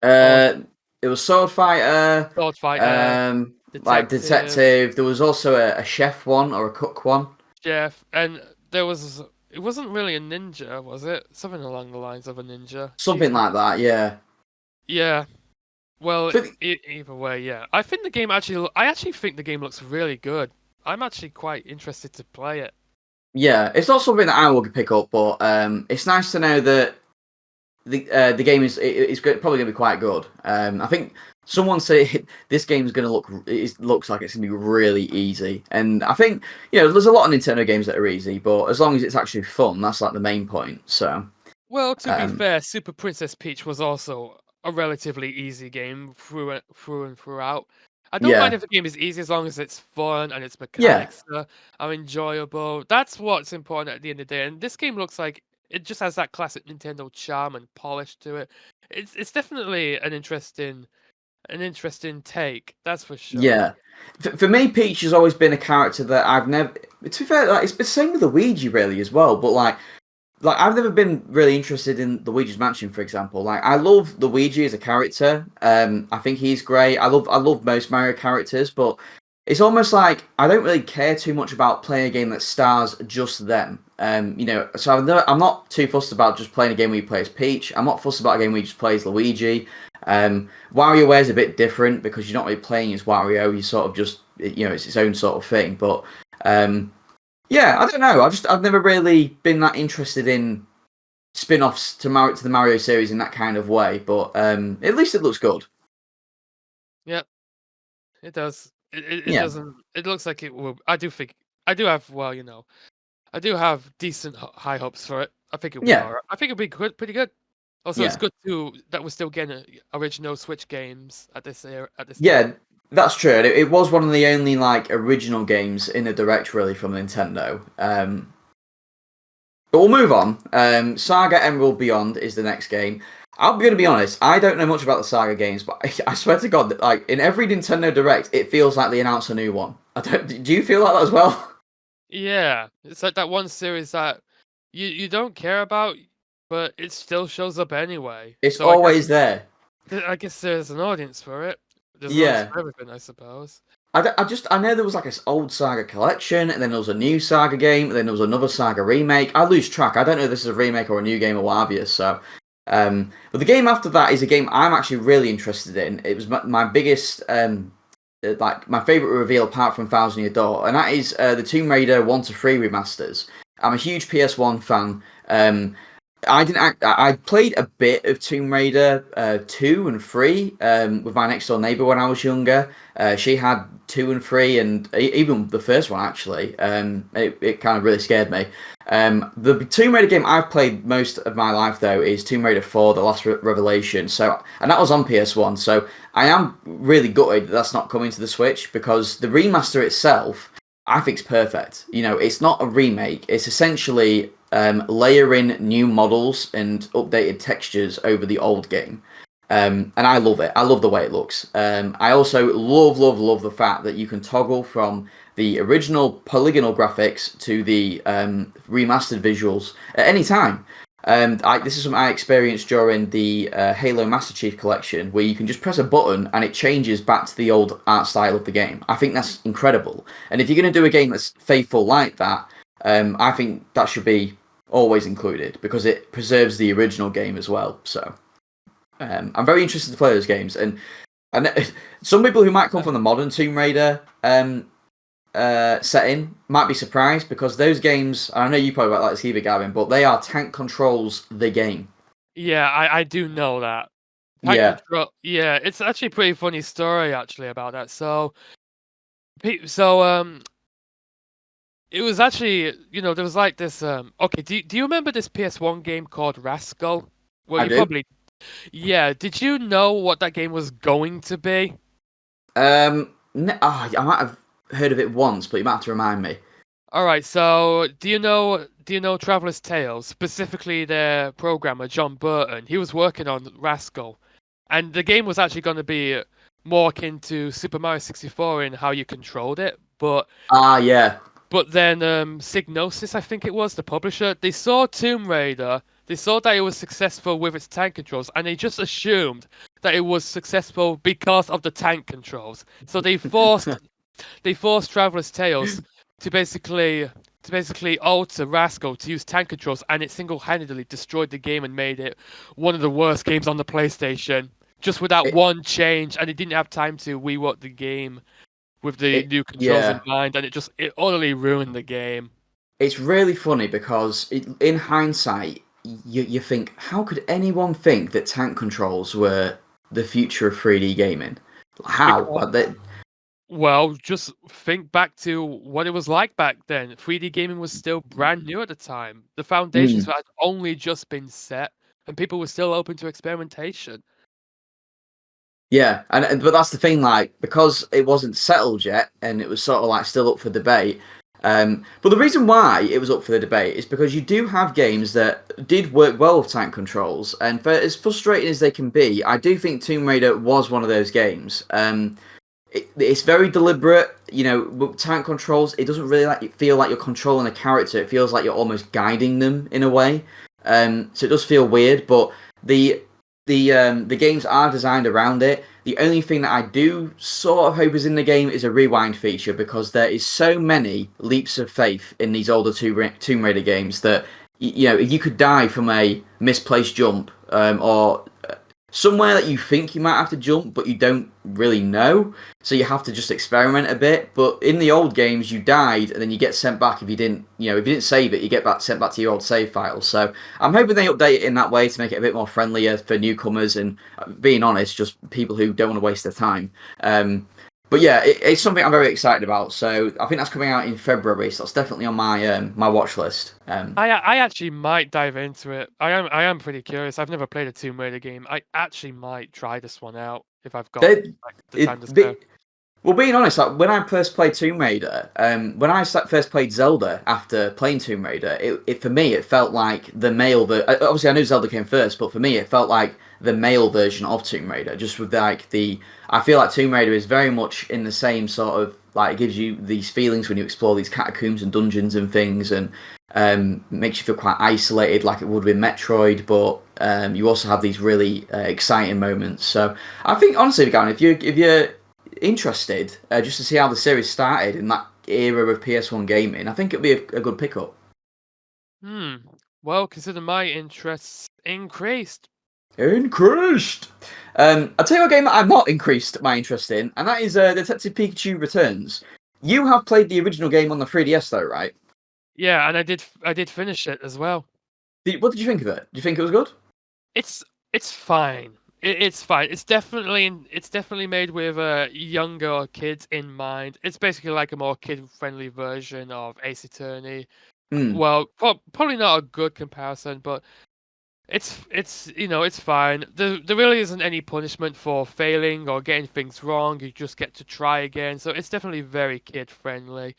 Or Uh, it was Sword Fighter, sword fighter, like detective, detective. There was also a chef one or a cook one, chef, and it wasn't really a ninja, was it? Something along the lines of a ninja. something like that. Yeah. Yeah. Well, But either way, yeah. I actually think the game looks really good. I'm actually quite interested to play it. yeah, it's not something that I will pick up, but it's nice to know that the game is probably going to be quite good. I think someone said this game's going to looks like it's going to be really easy, and I think there's a lot of Nintendo games that are easy, but as long as it's actually fun, that's like the main point. So Well, to be um, fair, Super Princess Peach was also a relatively easy game through and throughout. I don't mind yeah, if the game is easy as long as it's fun and its yeah, mechanics are enjoyable. That's what's important at the end of the day. And this game looks like it just has that classic Nintendo charm and polish to it. It's definitely an interesting take. That's for sure. yeah. For me, Peach has always been a character that I've never. To be fair, like, it's the same with Luigi really as well, but like I've never been really interested in Luigi's Mansion, for example. Like I love Luigi as a character. I think he's great. I love most Mario characters, but it's almost like I don't really care too much about playing a game that stars just them. So I'm not too fussed about just playing a game where you play as Peach. I'm not fussed about a game where you just play as Luigi. WarioWare is a bit different because you're not really playing as Wario. You sort of just it's its own sort of thing. But yeah, I don't know. I've never really been that interested in spin-offs to the Mario series in that kind of way. But at least it looks good. Yeah, it does. It Yeah, doesn't. It looks like it will. I do think. I do have. Well, I do have decent high hopes for it. I think it'll be yeah, alright. I think it'll be good, pretty good. Also, it's yeah, good too that we're still getting original Switch games at this yeah. time. That's true. It was one of the only like original games in the direct really from Nintendo. But we'll move on. Saga Emerald Beyond is the next game. I'm going to be honest. I don't know much about the Saga games, but I swear to God that like in every Nintendo Direct, it feels like they announce a new one. I don't. Do you feel like that as well? Yeah, it's like that one series that you don't care about, but it still shows up anyway. It's So I guess always there. there's an audience for it. There's an audience Yeah. for everything, I suppose. I know there was like this old Saga collection, and then there was a new Saga game, and then there was another Saga remake. I lose track. I don't know if this is a remake or a new game or what have you. So, but the game after that is a game I'm actually really interested in. It was my biggest, like my favorite reveal apart from Thousand Year Door, and that is the Tomb Raider 1 to 3 remasters. I'm a huge PS1 fan. I played a bit of Tomb Raider 2 and 3 with my next door neighbor when I was younger. She had 2 and 3, and even the first one actually. It kind of really scared me. The Tomb Raider game I've played most of my life though is Tomb Raider 4: The Last Revelation. So, and that was on PS1. So I am really gutted that's not coming to the Switch because the remaster itself I think it's perfect. It's not a remake. It's essentially layering new models and updated textures over the old game. And I love it. I love the way it looks. I also love the fact that you can toggle from the original polygonal graphics to the remastered visuals at any time. This is something I experienced during the Halo Master Chief Collection, where you can just press a button and it changes back to the old art style of the game. I think that's incredible. And if you're going to do a game that's faithful like that, I think that should be always included because it preserves the original game as well. So I'm very interested to play those games. And some people who might come from the modern Tomb Raider setting might be surprised because those games, I know you probably like this either, Gavin, but they are tank controls the game. Yeah, I do know that. Yeah, it's actually a pretty funny story actually about that. So it was actually, there was like this. Okay, do you remember this PS1 game called Rascal? Well, I you do. probably. Yeah, did you know what that game was going to be? I might have heard of it once, but you might have to remind me. All right, so do you know Traveler's Tales, specifically their programmer John Burton? He was working on Rascal, and the game was actually going to be more akin to Super Mario 64 in how you controlled it, but Yeah. But then Psygnosis, I think it was, the publisher, they saw Tomb Raider, they saw that it was successful with its tank controls, and they just assumed that it was successful because of the tank controls. So they forced Traveler's Tales to basically alter Rascal to use tank controls, and it single-handedly destroyed the game and made it one of the worst games on the PlayStation. Just without one change, and it didn't have time to rework the game with the new controls in mind, and it utterly ruined the game. It's really funny because in hindsight, you think, how could anyone think that tank controls were the future of 3D gaming? How? Well, just think back to what it was like back then. 3D gaming was still brand new at the time. The foundations had only just been set, and people were still open to experimentation. Yeah, but that's the thing, like, because it wasn't settled yet, and it was sort of like still up for debate. But the reason why it was up for the debate is because you do have games that did work well with tank controls, and for as frustrating as they can be, I do think Tomb Raider was one of those games. It's very deliberate, with tank controls. It doesn't really feel like you're controlling a character. It feels like you're almost guiding them in a way. So it does feel weird, but the games are designed around it. The only thing that I do sort of hope is in the game is a rewind feature because there is so many leaps of faith in these older Tomb Raider games that you could die from a misplaced jump or somewhere that you think you might have to jump, but you don't really know. So you have to just experiment a bit. But in the old games, you died, and then you get sent back if you didn't save it. You get sent back to your old save file. So I'm hoping they update it in that way to make it a bit more friendlier for newcomers and, being honest, just people who don't want to waste their time. But yeah, it's something I'm very excited about. So I think that's coming out in February. So that's definitely on my watch list. I actually might dive into it. I am pretty curious. I've never played a Tomb Raider game. I actually might try this one out if I've got the time to spare. Well, being honest, like when I first played Tomb Raider, when I first played Zelda after playing Tomb Raider, it for me it felt like the male. Obviously, I knew Zelda came first, but for me it felt like the male version of Tomb Raider. Just with I feel like Tomb Raider is very much in the same sort of like it gives you these feelings when you explore these catacombs and dungeons and things, and makes you feel quite isolated, like it would with Metroid. But you also have these really exciting moments. So I think honestly, Gavin, if you're interested just to see how the series started in that era of PS1 gaming, I think it'd be a good pickup. Well, consider my interests increased. I'll tell you a game that I've not increased my interest in, and that is Detective Pikachu Returns. You have played the original game on the 3DS though, right? Yeah, and I did finish it as well. What did you think of it? Do you think it was good? It's fine. It's fine. It's definitely made with younger kids in mind. It's basically like a more kid-friendly version of Ace Attorney. Well, probably not a good comparison, but it's fine. There really isn't any punishment for failing or getting things wrong. You just get to try again. So it's definitely very kid-friendly.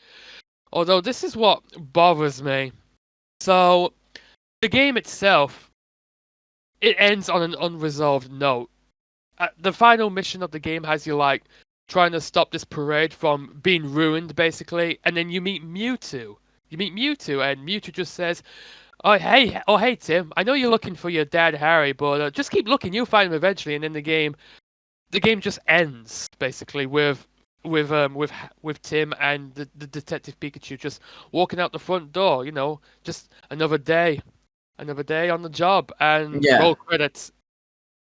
Although this is what bothers me. So the game itself, it ends on an unresolved note. The final mission of the game has you like trying to stop this parade from being ruined, basically. And then you meet Mewtwo. You meet Mewtwo, and Mewtwo just says, hey, Tim. I know you're looking for your dad, Harry, but just keep looking. You'll find him eventually." And then the game just ends basically with Tim and the Detective Pikachu just walking out the front door. Just another day on the job, and Yeah. roll credits.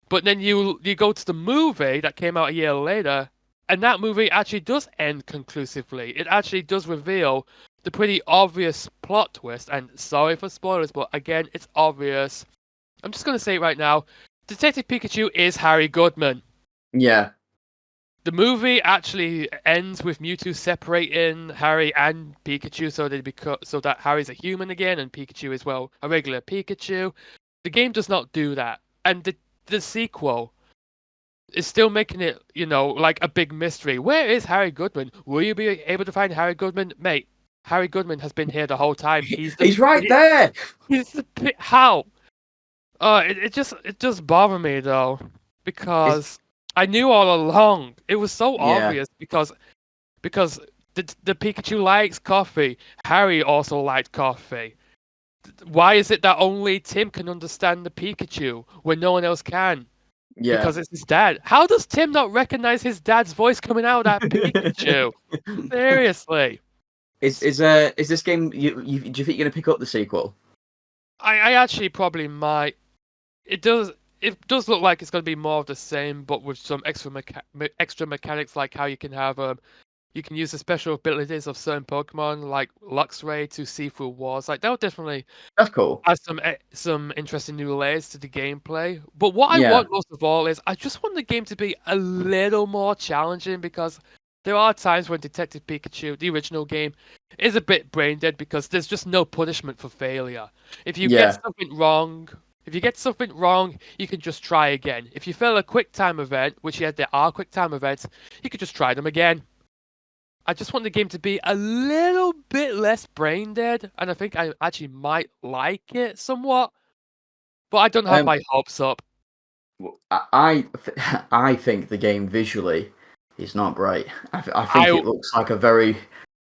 But then you go to the movie that came out a year later, and that movie actually does end conclusively. It actually does reveal the pretty obvious plot twist. And sorry for spoilers, but again, it's obvious. I'm just gonna say it right now: Detective Pikachu is Harry Goodman. Yeah. The movie actually ends with Mewtwo separating Harry and Pikachu, so that Harry's a human again and Pikachu is, well, a regular Pikachu. The game does not do that, and the sequel is still making it, like a big mystery. Where is Harry Goodman? Will you be able to find Harry Goodman, mate? Harry Goodman has been here the whole time. He's right there. How? It just bothered me though, because I knew all along. It was so obvious because the Pikachu likes coffee. Harry also liked coffee. Why is it that only Tim can understand the Pikachu when no one else can? Yeah. Because it's his dad. How does Tim not recognize his dad's voice coming out of that Pikachu? Seriously. Is this game? Do you think you're gonna pick up the sequel? I actually probably might. It does look like it's going to be more of the same, but with some extra mechanics, like how you can have you can use the special abilities of certain Pokemon, like Luxray, to see through walls. Like, that would definitely That's cool. add some interesting new layers to the gameplay. But what I want most of all is I just want the game to be a little more challenging, because there are times when Detective Pikachu, the original game, is a bit brain dead because there's just no punishment for failure. If you get something wrong, you can just try again. If you fail a quick time event, which there are quick time events, you could just try them again. I just want the game to be a little bit less brain dead, and I think I actually might like it somewhat. But I don't have my hopes up. I think the game visually is not great. I think it looks like a very,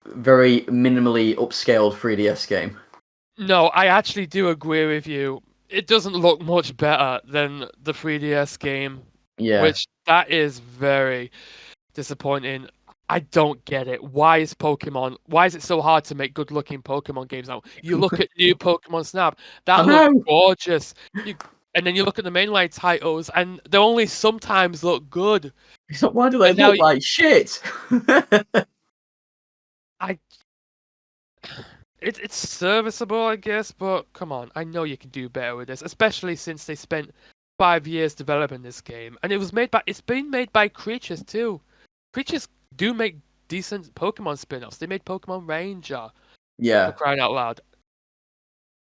very minimally upscaled 3DS game. No, I actually do agree with you. It doesn't look much better than the 3DS game. Yeah. Which, that is very disappointing. I don't get it. Why is it so hard to make good looking Pokemon games now? You look at new Pokemon Snap, that looks gorgeous. And then you look at the mainline titles, and they only sometimes look good. So why do they look like shit? It's serviceable, I guess, but come on, I know you can do better with this, especially since they spent 5 years developing this game, and it's been made by Creatures too. Creatures do make decent Pokemon spin-offs. They made Pokemon Ranger. Yeah. For crying out loud.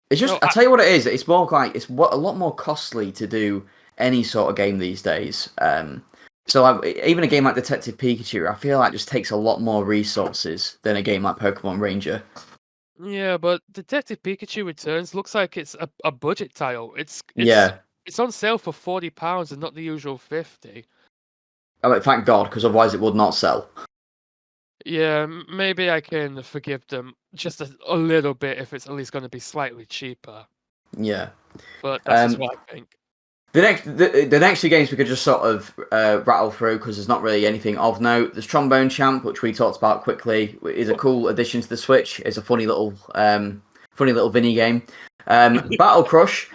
It's just, I tell you what it is. It's more like a lot more costly to do any sort of game these days. So even a game like Detective Pikachu, I feel like just takes a lot more resources than a game like Pokemon Ranger. Yeah, but Detective Pikachu Returns looks like it's a budget title. It's on sale for £40 and not the usual $50. Oh, thank God, because otherwise it would not sell. Yeah, maybe I can forgive them just a little bit if it's at least going to be slightly cheaper. Yeah, but that's just what I think. The next two games we could just sort of rattle through, because there's not really anything of note. There's Trombone Champ, which we talked about quickly, is a cool addition to the Switch. It's a funny little Vinny game. Battle Crush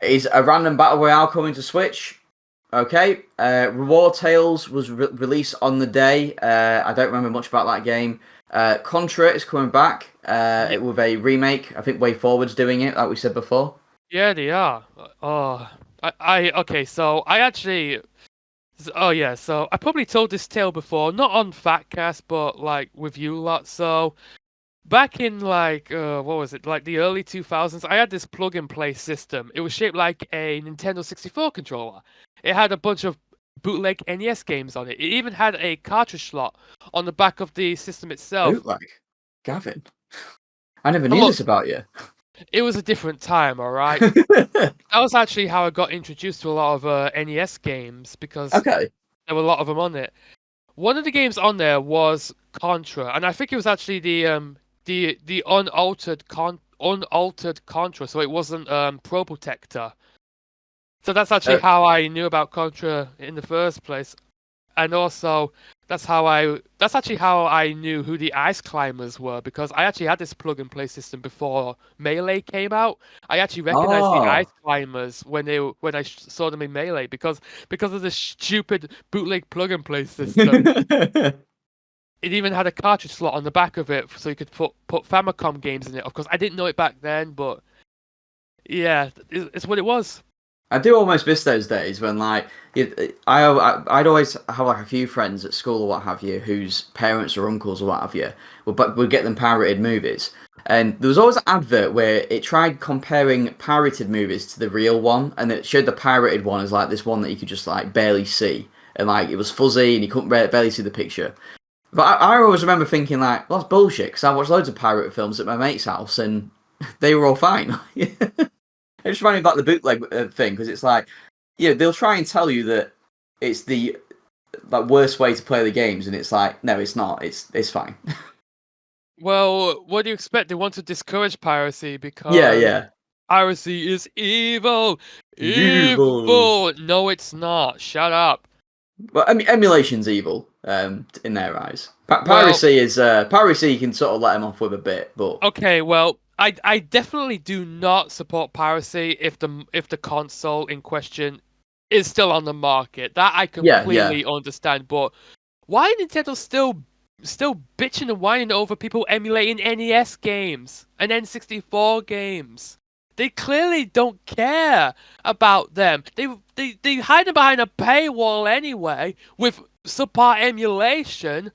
is a random battle royale coming to Switch. Okay, Reward Tales was released on the day. I don't remember much about that game. Contra is coming back with a remake. I think Way Forward's doing it, like we said before. Yeah, they are. Okay, so I actually... Oh, yeah, so I probably told this tale before, not on PHATcast, but, like, with you lot. So, back in, like, what was it, like, the early 2000s, I had this plug-and-play system. It was shaped like a Nintendo 64 controller. It had a bunch of bootleg NES games on it. It even had a cartridge slot on the back of the system itself. Bootleg? Gavin? I never knew this about you. It was a different time, alright? That was actually how I got introduced to a lot of NES games, because there were a lot of them on it. One of the games on there was Contra, and I think it was actually the unaltered Contra, so it wasn't Pro Protector. So that's actually Uh, how I knew about Contra in the first place. And also that's actually how I knew who the Ice Climbers were, because I actually had this plug and play system before Melee came out. I actually recognized the Ice oh. Climbers when I saw them in Melee, because of the stupid bootleg plug and play system. It even had a cartridge slot on the back of it, so you could put Famicom games in it. Of course, I didn't know it back then, but yeah, it's what it was. I do almost miss those days when, like, I'd always have like a few friends at school or what have you, whose parents or uncles or what have you would get them pirated movies, and there was always an advert where it tried comparing pirated movies to the real one, and it showed the pirated one as like this one that you could just like barely see, and like it was fuzzy and you couldn't barely see the picture. But I always remember thinking like, well, that's bullshit, because I watched loads of pirate films at my mate's house and they were all fine. It just reminded me of like the bootleg thing, because it's like, they'll try and tell you that it's the like worst way to play the games, and it's like, no, it's not. It's fine. Well, what do you expect? They want to discourage piracy Yeah, because yeah. piracy is evil. Evil. Evil. No, it's not. Shut up. Well, I mean, emulation's evil, in their eyes. Well, Piracy is piracy. You can sort of let them off with a bit, but okay. Well, I definitely do not support piracy if the console in question is still on the market. That I yeah, yeah. completely understand. But why Nintendo still bitching and whining over people emulating NES games and N64 games? They clearly don't care about them. They hide them behind a paywall anyway with subpar emulation.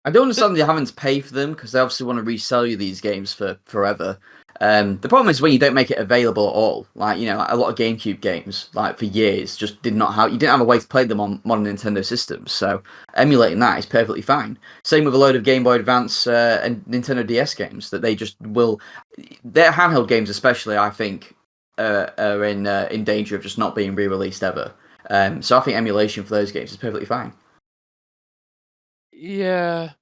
I don't understand you having to pay for them, because they obviously want to resell you these games for forever. The problem is when you don't make it available at all. Like, like a lot of GameCube games, like for years, just did not have. You didn't have a way to play them on modern Nintendo systems. So emulating that is perfectly fine. Same with a load of Game Boy Advance and Nintendo DS games that they just will. Their handheld games, especially, I think, are in danger of just not being re-released ever. So I think emulation for those games is perfectly fine. Yeah,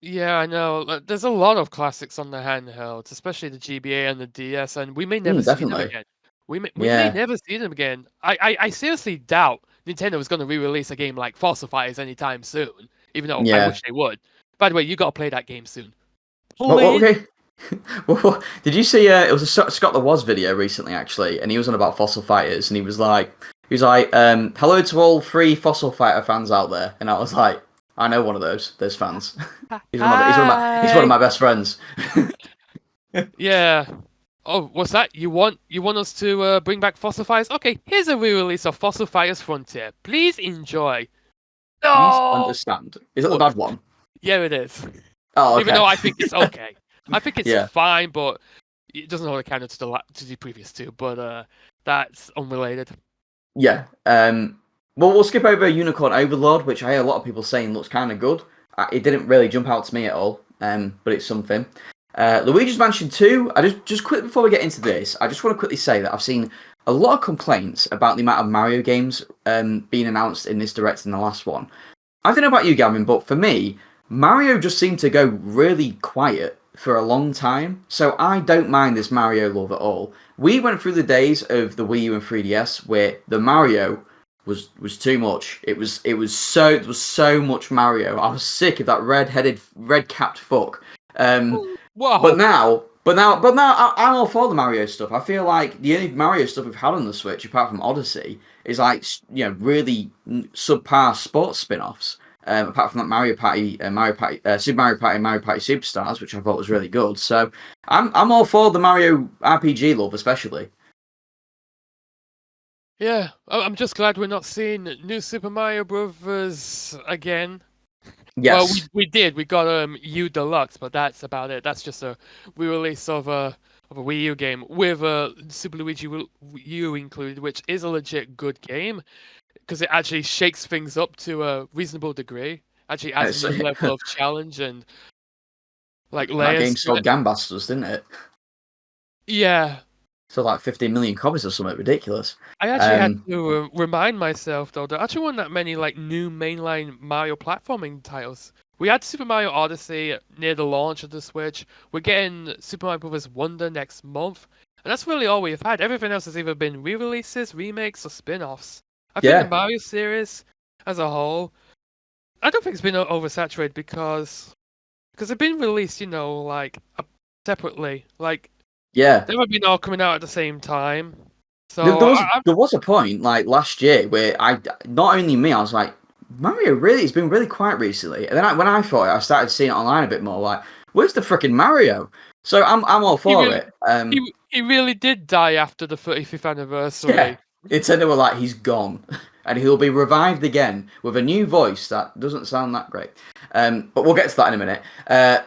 yeah, I know. There's a lot of classics on the handhelds, especially the GBA and the DS, and we may never see them Definitely. again. We may Yeah. never see them again. I seriously doubt Nintendo is going to re-release a game like Fossil Fighters anytime soon, even though I Yeah. wish they would. By the way, you got to play that game soon. What Please? okay. Did you see? It was a Scott the Was video recently, actually, and he was on about Fossil Fighters, and he was like, "Hello to all three Fossil Fighter fans out there," and I was like, "I know one of those fans. He's one of Hi. my best friends." Yeah. Oh, what's that? You want us to bring back Fossil Fighters? Okay, here's a re-release of Fossil Fighters Frontier. Please enjoy. Please No. understand. Is that the What? bad one? Yeah, it is. Oh, Even okay. though I think it's okay. I think it's Yeah, fine, but it doesn't hold a candle to the previous two. But that's unrelated. yeah. Well, we'll skip over Unicorn Overlord, which I hear a lot of people saying looks kind of good. It didn't really jump out to me at all, but it's something. Luigi's Mansion 2, I just quick before we get into this, I just want to quickly say that I've seen a lot of complaints about the amount of Mario games being announced in this direct in the last one. I don't know about you, Gavin, but for me, Mario just seemed to go really quiet for a long time. So I don't mind this Mario love at all. We went through the days of the Wii U and 3DS where the Mario was too much. It was so much Mario. I was sick of that red capped fuck. Um, but Whoa. now, I'm all for the Mario stuff. I feel like the only Mario stuff we've had on the Switch, apart from Odyssey, is like really subpar sports spin-offs. Apart from that Super Mario Party, and Mario Party Superstars, which I thought was really good. So I'm all for the Mario RPG love, especially. Yeah, I'm just glad we're not seeing New Super Mario Brothers again. Well, we Yes, we did. We got U Deluxe, but that's about it. That's just a re-release of a Wii U game with Super Luigi U included, which is a legit good game because it actually shakes things up to a reasonable degree. Actually adds a it's, new level of challenge and like that layers game to sold it. gangbusters, didn't it? Yeah, So like 15 million copies or something ridiculous. I actually had to remind myself though, there actually weren't that many like new mainline Mario platforming titles. We had Super Mario Odyssey near the launch of the Switch. We're getting Super Mario Bros. Wonder next month, and that's really all we've had. Everything else has either been re-releases, remakes, or spin-offs. I think the Yeah, Mario series as a whole, I don't think it's been oversaturated because they've been released, like separately. Like yeah. they haven't been all coming out at the same time. There, So there was there was a point like last year where not only me, I was like, Mario really has been really quiet recently. And then when I thought it, I started seeing it online a bit more. Like, where's the freaking Mario? So I'm all he for really it. he really did die after the 35th Yeah, anniversary. Nintendo were like, he's gone, and he'll be revived again with a new voice that doesn't sound that great. But we'll get to that in a minute.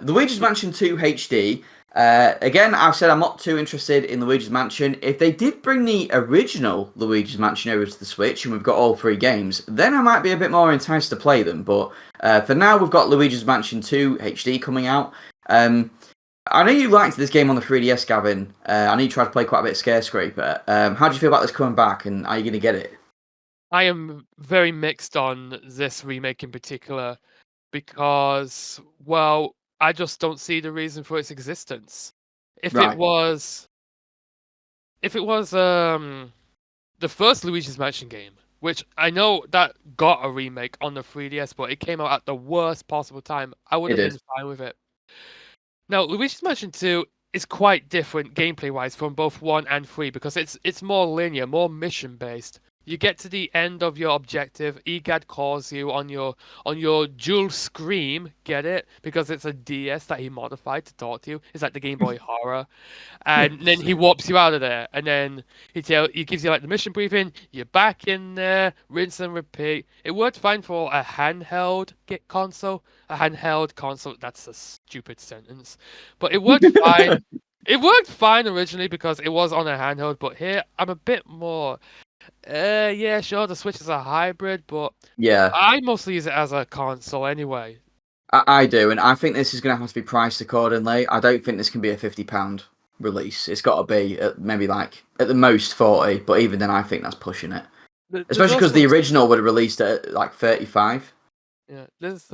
Luigi's Mansion 2 HD. Again, I've said I'm not too interested in Luigi's Mansion. If they did bring the original Luigi's Mansion over to the Switch and we've got all three games, then I might be a bit more enticed to play them. But for now, we've got Luigi's Mansion 2 HD coming out. I know you liked this game on the 3DS, Gavin. I know you tried to play quite a bit of Scare how do you feel about this coming back, and are you going to get it? I am very mixed on this remake in particular because, well, I just don't see the reason for its existence. If it Right. was, if it was the first Luigi's Mansion game, which I know that got a remake on the 3DS, but it came out at the worst possible time, I would It have is. been fine with it. Now, Luigi's Mansion 2 is quite different gameplay-wise from both 1 and 3 because it's more linear, more mission-based. You get to the end of your objective, EGAD calls you on your dual scream, get it? Because it's a DS that he modified to talk to you. It's like the Game Boy Horror. And then he warps you out of there, and then he gives you like the mission briefing. You're back in there, rinse and repeat. It worked fine for a handheld console. A handheld console. That's a stupid sentence, but it worked fine. It worked fine originally because it was on a handheld, but here I'm a bit more. Yeah, sure, the Switch is a hybrid, but Yeah, I mostly use it as a console anyway. I do, and I think this is going to have to be priced accordingly. I don't think this can be a £50 release. It's got to be maybe like at the most 40, but even then, I think that's pushing it. There's Especially because also the original would have released at like 35. Yeah, there's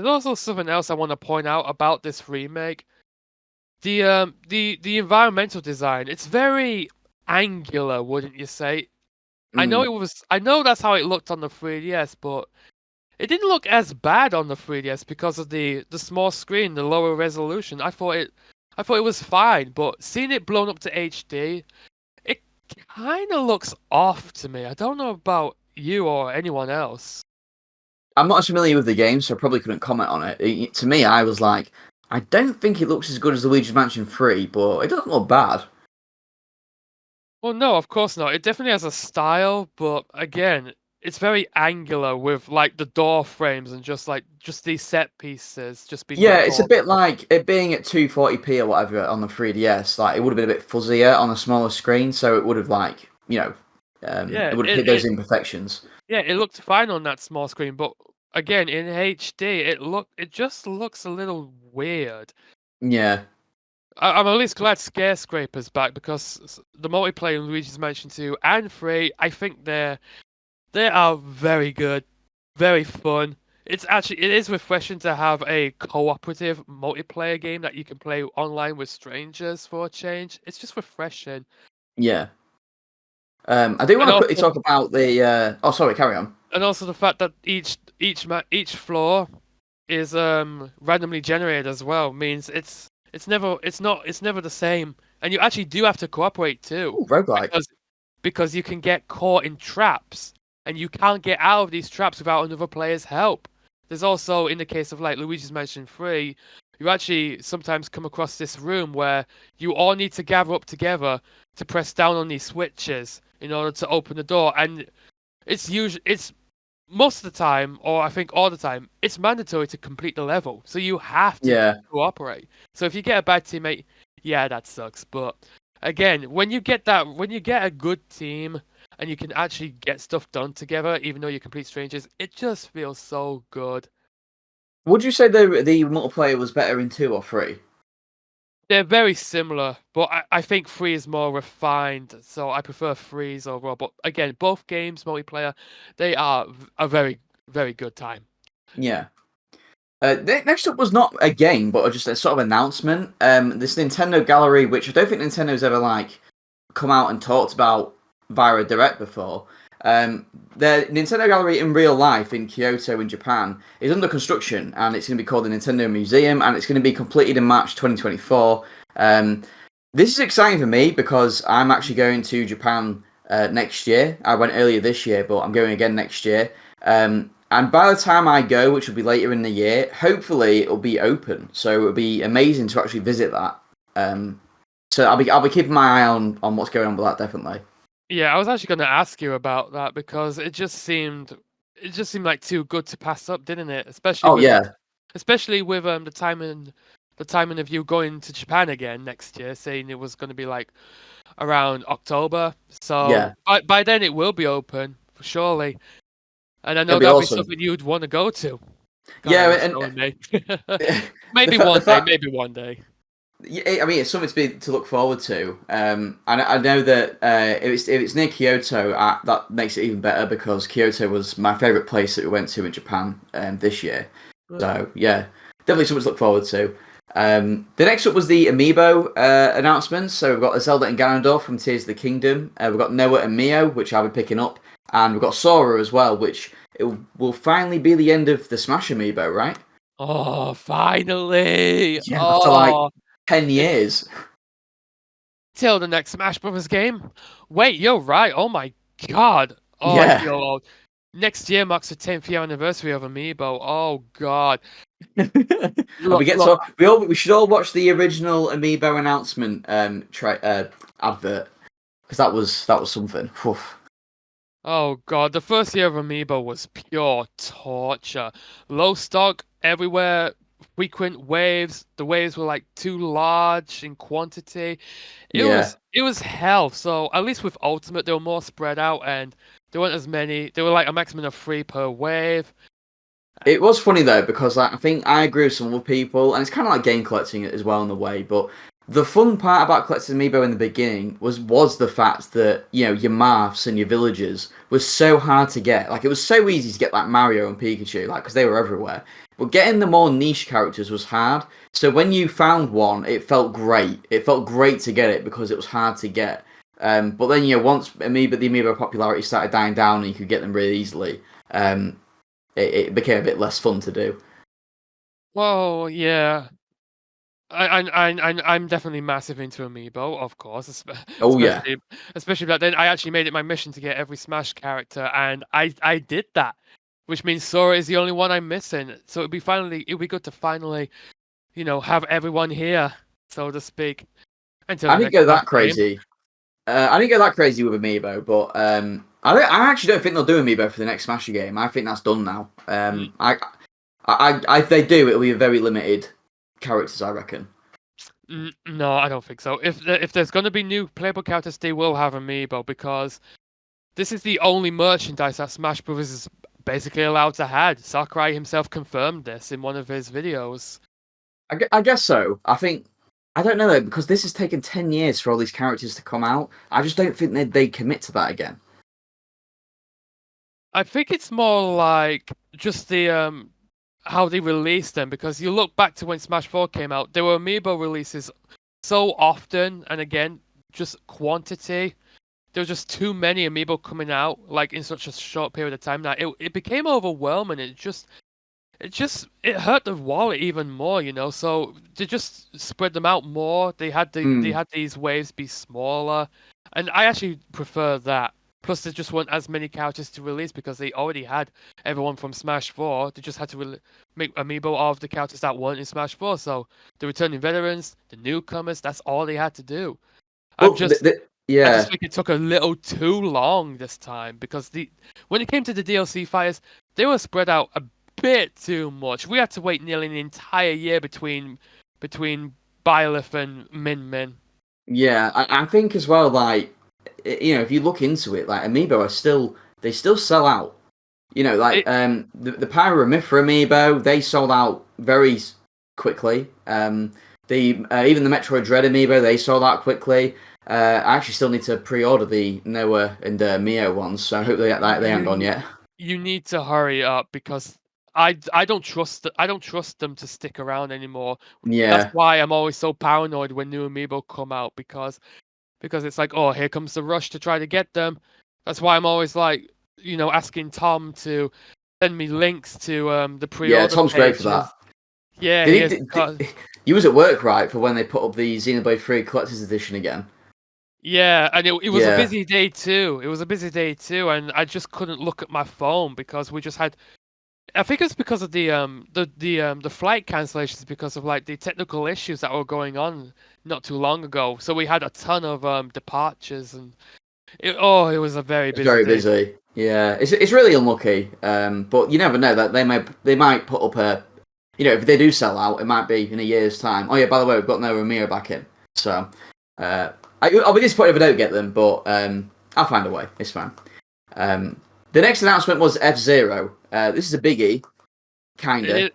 also something else I want to point out about this remake. The environmental design. It's very angular, wouldn't you say? Mm, I know that's how it looked on the 3DS, but it didn't look as bad on the 3DS because of the small screen, the lower resolution. I thought it was fine, but seeing it blown up to HD, it kind of looks off to me. I don't know about you or anyone else. I'm not as familiar with the game, so I probably couldn't comment on it. To me, I was like, I don't think it looks as good as Luigi's Mansion 3, but it doesn't look bad. Well, no, of course not. It definitely has a style, but again, it's very angular with like the door frames and just these set pieces just being Yeah, knocked it's a off. bit like it being at 240p or whatever on the 3DS. Like it would have been a bit fuzzier on a smaller screen, so it would have Yeah, it would have hit those imperfections. it looked fine on that small screen, but again in HD, it just looks a little weird. Yeah, I'm at least glad Scarescraper's back because the multiplayer in Luigi's Mansion 2 and 3, I think they are very good, very fun. It is refreshing to have a cooperative multiplayer game that you can play online with strangers for a change. It's just refreshing. yeah. I do And want to quickly also talk about the. Oh, sorry, carry on. the fact that each floor is randomly generated as well means it's never the same. And you actually do have to cooperate too Ooh, roguelike. because you can get caught in traps and you can't get out of these traps without another player's help. There's also, in the case of like Luigi's Mansion 3, you actually sometimes come across this room where you all need to gather up together to press down on these switches in order to open the door. And it's most of the time, or I think all the time, it's mandatory to complete the level. So you have to Yeah. cooperate. So if you get a bad teammate, yeah, that sucks. But again, when you get a good team and you can actually get stuff done together, even though you're complete strangers, it just feels so good. Would you say the multiplayer was better in 2 or 3? They're very similar, but I think 3 is more refined, so I prefer 3's overall. But again, both games, multiplayer, they are a very, very good time. Yeah. Next up was not a game, but just a sort of announcement. This Nintendo Gallery, which I don't think Nintendo's ever like come out and talked about via a direct before. The Nintendo Gallery in real life in Kyoto in Japan is under construction, and it's going to be called the Nintendo Museum, and it's going to be completed in March 2024. This is exciting for me because I'm actually going to Japan next year. I went earlier this year, but I'm going again next year. And by the time I go, which will be later in the year, hopefully it'll be open. So it'll be amazing to actually visit that. So I'll be keeping my eye on what's going on with that, definitely. Yeah, I was actually going to ask you about that because it just seemed like too good to pass up, didn't it? Especially Oh with yeah, the timing of you going to Japan again next year, saying it was going to be like around October. So yeah, by then it will be open, surely. And I it'll know be that'd be awesome. something you'd want to go to. God, Yeah, you're and showing me. the Maybe the one day, fact, maybe one day. yeah, I mean, it's something to look forward to. I know that if it's near Kyoto, that makes it even better because Kyoto was my favorite place that we went to in Japan this year. So yeah, definitely something to look forward to. The next up was the Amiibo announcements. So we've got a Zelda and Ganondorf from Tears of the Kingdom. We've got Noah and Mio, which I'll be picking up, and we've got Sora as well, which it will finally be the end of the Smash Amiibo, right? Oh, finally! Yeah, after like Oh, 10 years. till the next Smash Brothers game. Wait, you're right. Oh my God. Oh, I Yeah. feel old. Next year marks the 10th year anniversary of Amiibo. Oh God. And Look, look. we should all watch the original Amiibo announcement advert because that was something. Whew. Oh God, the first year of Amiibo was pure torture. Low stock everywhere, frequent waves. The waves were like too large in quantity. Yeah. It was hell. So at least with Ultimate, they were more spread out and there weren't as many. They were like a maximum of 3 per wave. It was funny though because I think I agree with some other people, and it's kind of like game collecting as well in a way. But the fun part about collecting Amiibo in the beginning was the fact that your Marths and your villagers was so hard to get. Like it was so easy to get like Mario and Pikachu, like because they were everywhere. But getting the more niche characters was hard. So when you found one, it felt great. It felt great to get it because it was hard to get. But then once the Amiibo popularity started dying down and you could get them really easily. It became a bit less fun to do. Well, yeah. I'm definitely massive into Amiibo, of course, Oh yeah, especially back then. I actually made it my mission to get every Smash character, and I did that, which means Sora is the only one I'm missing. So it'd be good to finally, have everyone here, so to speak, until I the didn't next go Smash that game. crazy. I didn't go that crazy with Amiibo, but I actually don't think they'll do Amiibo for the next Smash game. I think that's done now. Mm, If they do, it'll be a very limited characters, I reckon. No, I don't think so. If there's gonna be new playable characters, they will have Amiibo because this is the only merchandise that Smash Bros. Is basically allowed to have. Sakurai himself confirmed this in one of his videos. I guess so. I don't know though because this has taken 10 years for all these characters to come out. I just don't think they commit to that again. I think it's more like just the how they released them because you look back to when Smash 4 came out, there were amiibo releases so often, and again, just quantity. There was just too many amiibo coming out like in such a short period of time. Now it became overwhelming. It hurt the wallet even more, So they just spread them out more. They Mm, had these waves be smaller, and I actually prefer that. Plus, there just weren't as many characters to release because they already had everyone from Smash 4. They just had to make amiibo of the characters that weren't in Smash 4. So the returning veterans, the newcomers, that's all they had to do. I'm but just I just yeah, think it took a little too long this time because when it came to the DLC fires, they were spread out a bit too much. We had to wait nearly an entire year between Byleth and Min Min. yeah. I think as well, like if you look into it, like Amiibo are they still sell out. Like It, the Pyro Mythra amiibo, they sold out very quickly. The even the Metroid Dread amiibo, they sold out quickly. I actually still need to pre-order the Noah and Mio ones, so I hope they haven't gone yet. You need to hurry up because I don't trust them to stick around anymore. That's Yeah, why I'm always so paranoid when new amiibo come out because it's like, oh, here comes the rush to try to get them. That's why I'm always like, asking Tom to send me links to the yeah. pre-order Tom's great for that. pages. Yeah, he Did is he? because You was at work, right, for when they put up the Xenoblade 3 Collector's Edition again? yeah, and it was a Yeah, busy day too. It was a busy day too, and I just couldn't look at my phone because we just had. I think it's because of the flight cancellations because of like the technical issues that were going on not too long ago. So we had a ton of departures and it was a very it's busy very day. busy. Yeah, it's really unlucky. But you never know that they might put up a, if they do sell out, it might be in a year's time. Oh yeah, by the way, we've got Noah Mio back in, so uh, I'll be disappointed if I don't get them, but I'll find a way. It's fine. The next announcement was F-Zero. This is a biggie, kinda. It,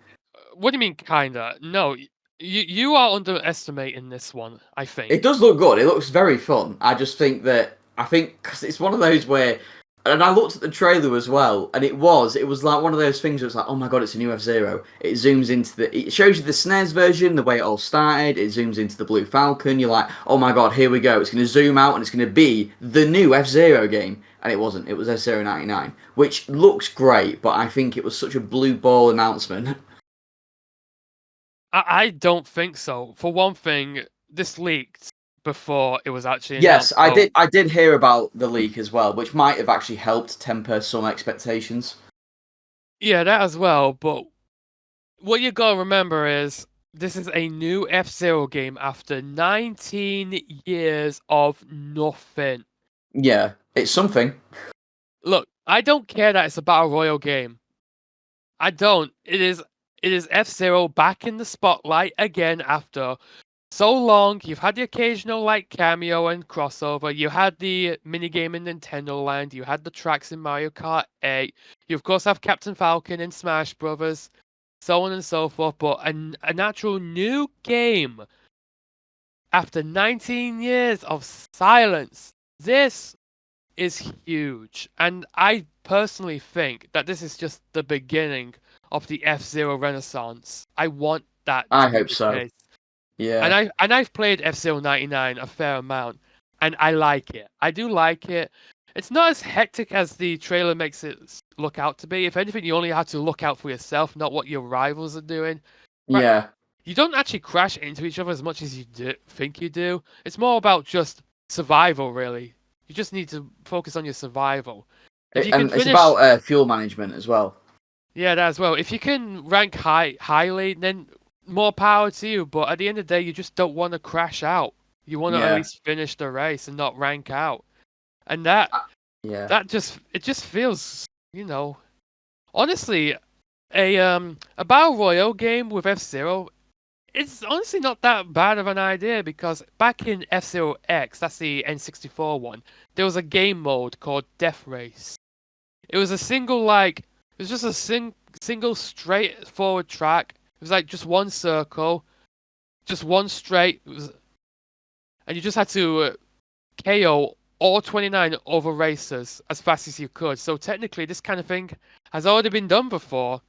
what do you mean, kinda? No, you are underestimating this one. I It think. does look good. It looks very fun. I think because it's one of those where, and I looked at the trailer as well, and it was like one of those things where it's like, oh my god, it's a new F-Zero. It zooms into it shows you the SNES version, the way it all started. It zooms into the Blue Falcon. You're like, oh my god, here we go. It's going to zoom out and it's going to be the new F-Zero game. And it wasn't. It was F-Zero 99, which looks great, but I think it was such a blue ball announcement. I don't think so. For one thing, this leaked before it was actually Yes, announced. So I did hear about the leak as well, which might have actually helped temper some expectations. yeah, that as well. But what you gotta remember is this is a new F-Zero game after 19 years of nothing. Yeah, it's something. Look, I don't care that it's a battle royale game. I don't. It is F-Zero back in the spotlight again after so long. You've had the occasional like cameo and crossover. You had the minigame in Nintendo Land. You had the tracks in Mario Kart 8. You of course have Captain Falcon in Smash Brothers, so on and so forth. But an actual new game after 19 years of silence. This is huge, and I personally think that this is just the beginning of the F-Zero renaissance. I want that to I be hope the so. case. Yeah, And I've played F-Zero 99 a fair amount, and I like it. I do like it. It's not as hectic as the trailer makes it look out to be. If anything, you only have to look out for yourself, not what your rivals are doing. Right? yeah, You don't actually crash into each other as much as you think you do. It's more about just survival, really. You just need to focus on your survival. If you can and it's finish, about fuel management as well. yeah, that as well. If you can rank highly, then more power to you. But at the end of the day, you just don't want to crash out. You want to at Yeah, least finish the race and not rank out. And uh, yeah. it just feels, honestly, a battle royale game with F-Zero. It's honestly not that bad of an idea because back in F-Zero X, that's the N64 one, there was a game mode called Death Race. It was a single it was just a single straightforward track. It was like just one circle, just one straight, and you just had to KO all 29 other racers as fast as you could. So technically, this kind of thing has already been done before,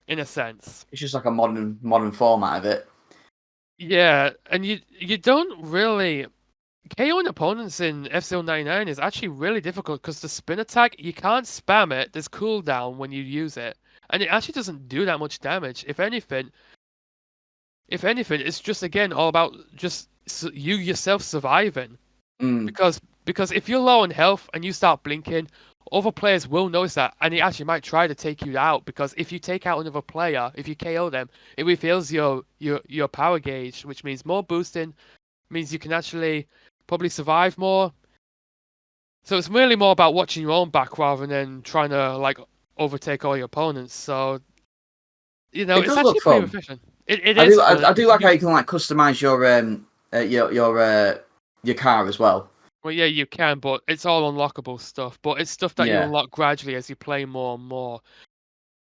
in a sense. It's just like a modern format of it. Yeah, and you don't really KOing opponents in F-Zero 99 is actually really difficult because the spin attack, you can't spam it. There's cooldown when you use it. And it actually doesn't do that much damage. If anything, it's just again all about just you yourself surviving. Mm. Because if you're low on health and you start blinking, other players will notice that and it actually might try to take you out because if you take out another player, if you KO them, it refills your power gauge, which means more boosting, means you can actually probably survive more. So it's really more about watching your own back rather than trying to like overtake all your opponents. So It it's does look actually pretty fun. efficient. It is fun. I do like how you can like customize your car as well. Well, yeah, you can, but it's all unlockable stuff. But it's stuff that you Yeah. unlock gradually as you play more and more.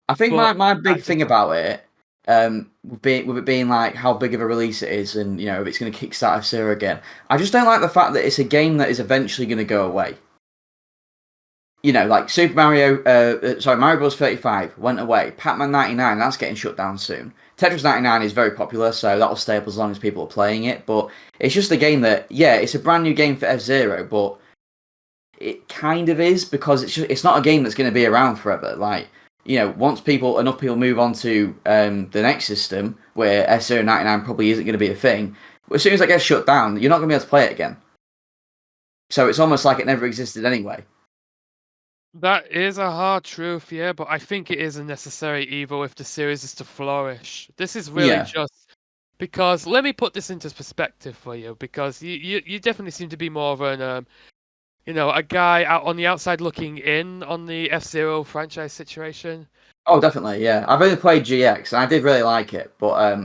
I think But my big that's thing just about it with it being like how big of a release it is, and if it's going to kickstart F-Zero again. I just don't like the fact that it's a game that is eventually going to go away. Like Mario Bros. 35 went away. Pac-Man 99, that's getting shut down soon. Tetris 99 is very popular, so that'll stay up as long as people are playing it. But it's just a game that, it's a brand new game for F-Zero, but it kind of is, because it's not a game that's going to be around forever. Like, once enough people move on to the next system, where F-Zero 99 probably isn't going to be a thing, as soon as that gets shut down, you're not going to be able to play it again. So it's almost like it never existed anyway. That is a hard truth, yeah, but I think it is a necessary evil if the series is to flourish. This is really just because, let me put this into perspective for you, because you definitely seem to be more of an a guy out on the outside looking in on the F-Zero franchise situation. Oh, definitely, yeah. I've only played GX, and I did really like it, but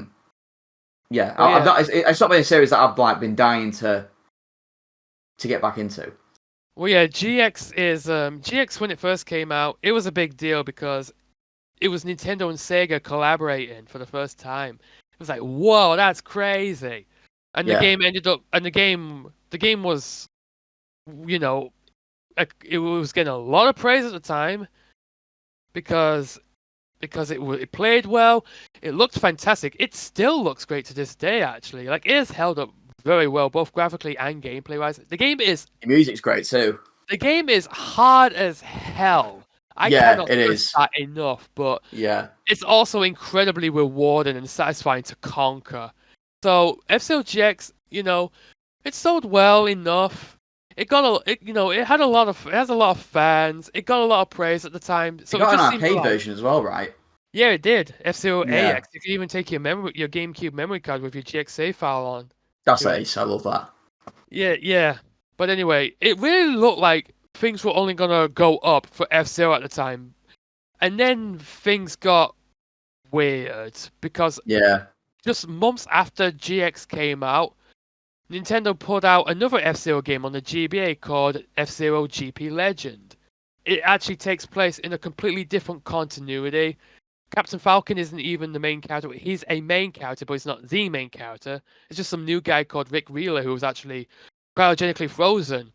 it's not been a series that I've been dying to get back into. Well, yeah, GX when it first came out, it was a big deal because it was Nintendo and Sega collaborating for the first time. It was like, whoa, that's crazy. And the game ended up, and the game was, it was getting a lot of praise at the time because it played well, it looked fantastic. It still looks great to this day, actually. Like, it has held up very well, both graphically and gameplay-wise. The music's great too. The game is hard as hell. I cannot stress that enough, but it's also incredibly rewarding and satisfying to conquer. So F-Zero GX, it sold well enough. It has a lot of fans. It got a lot of praise at the time. So it got an arcade version as well, right? Yeah, it did. F-Zero AX. You can even take your GameCube memory card with your GX save file on. That's ace. I love that. Yeah. But anyway, it really looked like things were only gonna go up for F-Zero at the time, and then things got weird because just months after GX came out, Nintendo put out another F-Zero game on the GBA called F-Zero GP Legend. It actually takes place in a completely different continuity. Captain Falcon isn't even the main character. He's a main character, but he's not the main character. It's just some new guy called Rick Wheeler who was actually cryogenically frozen,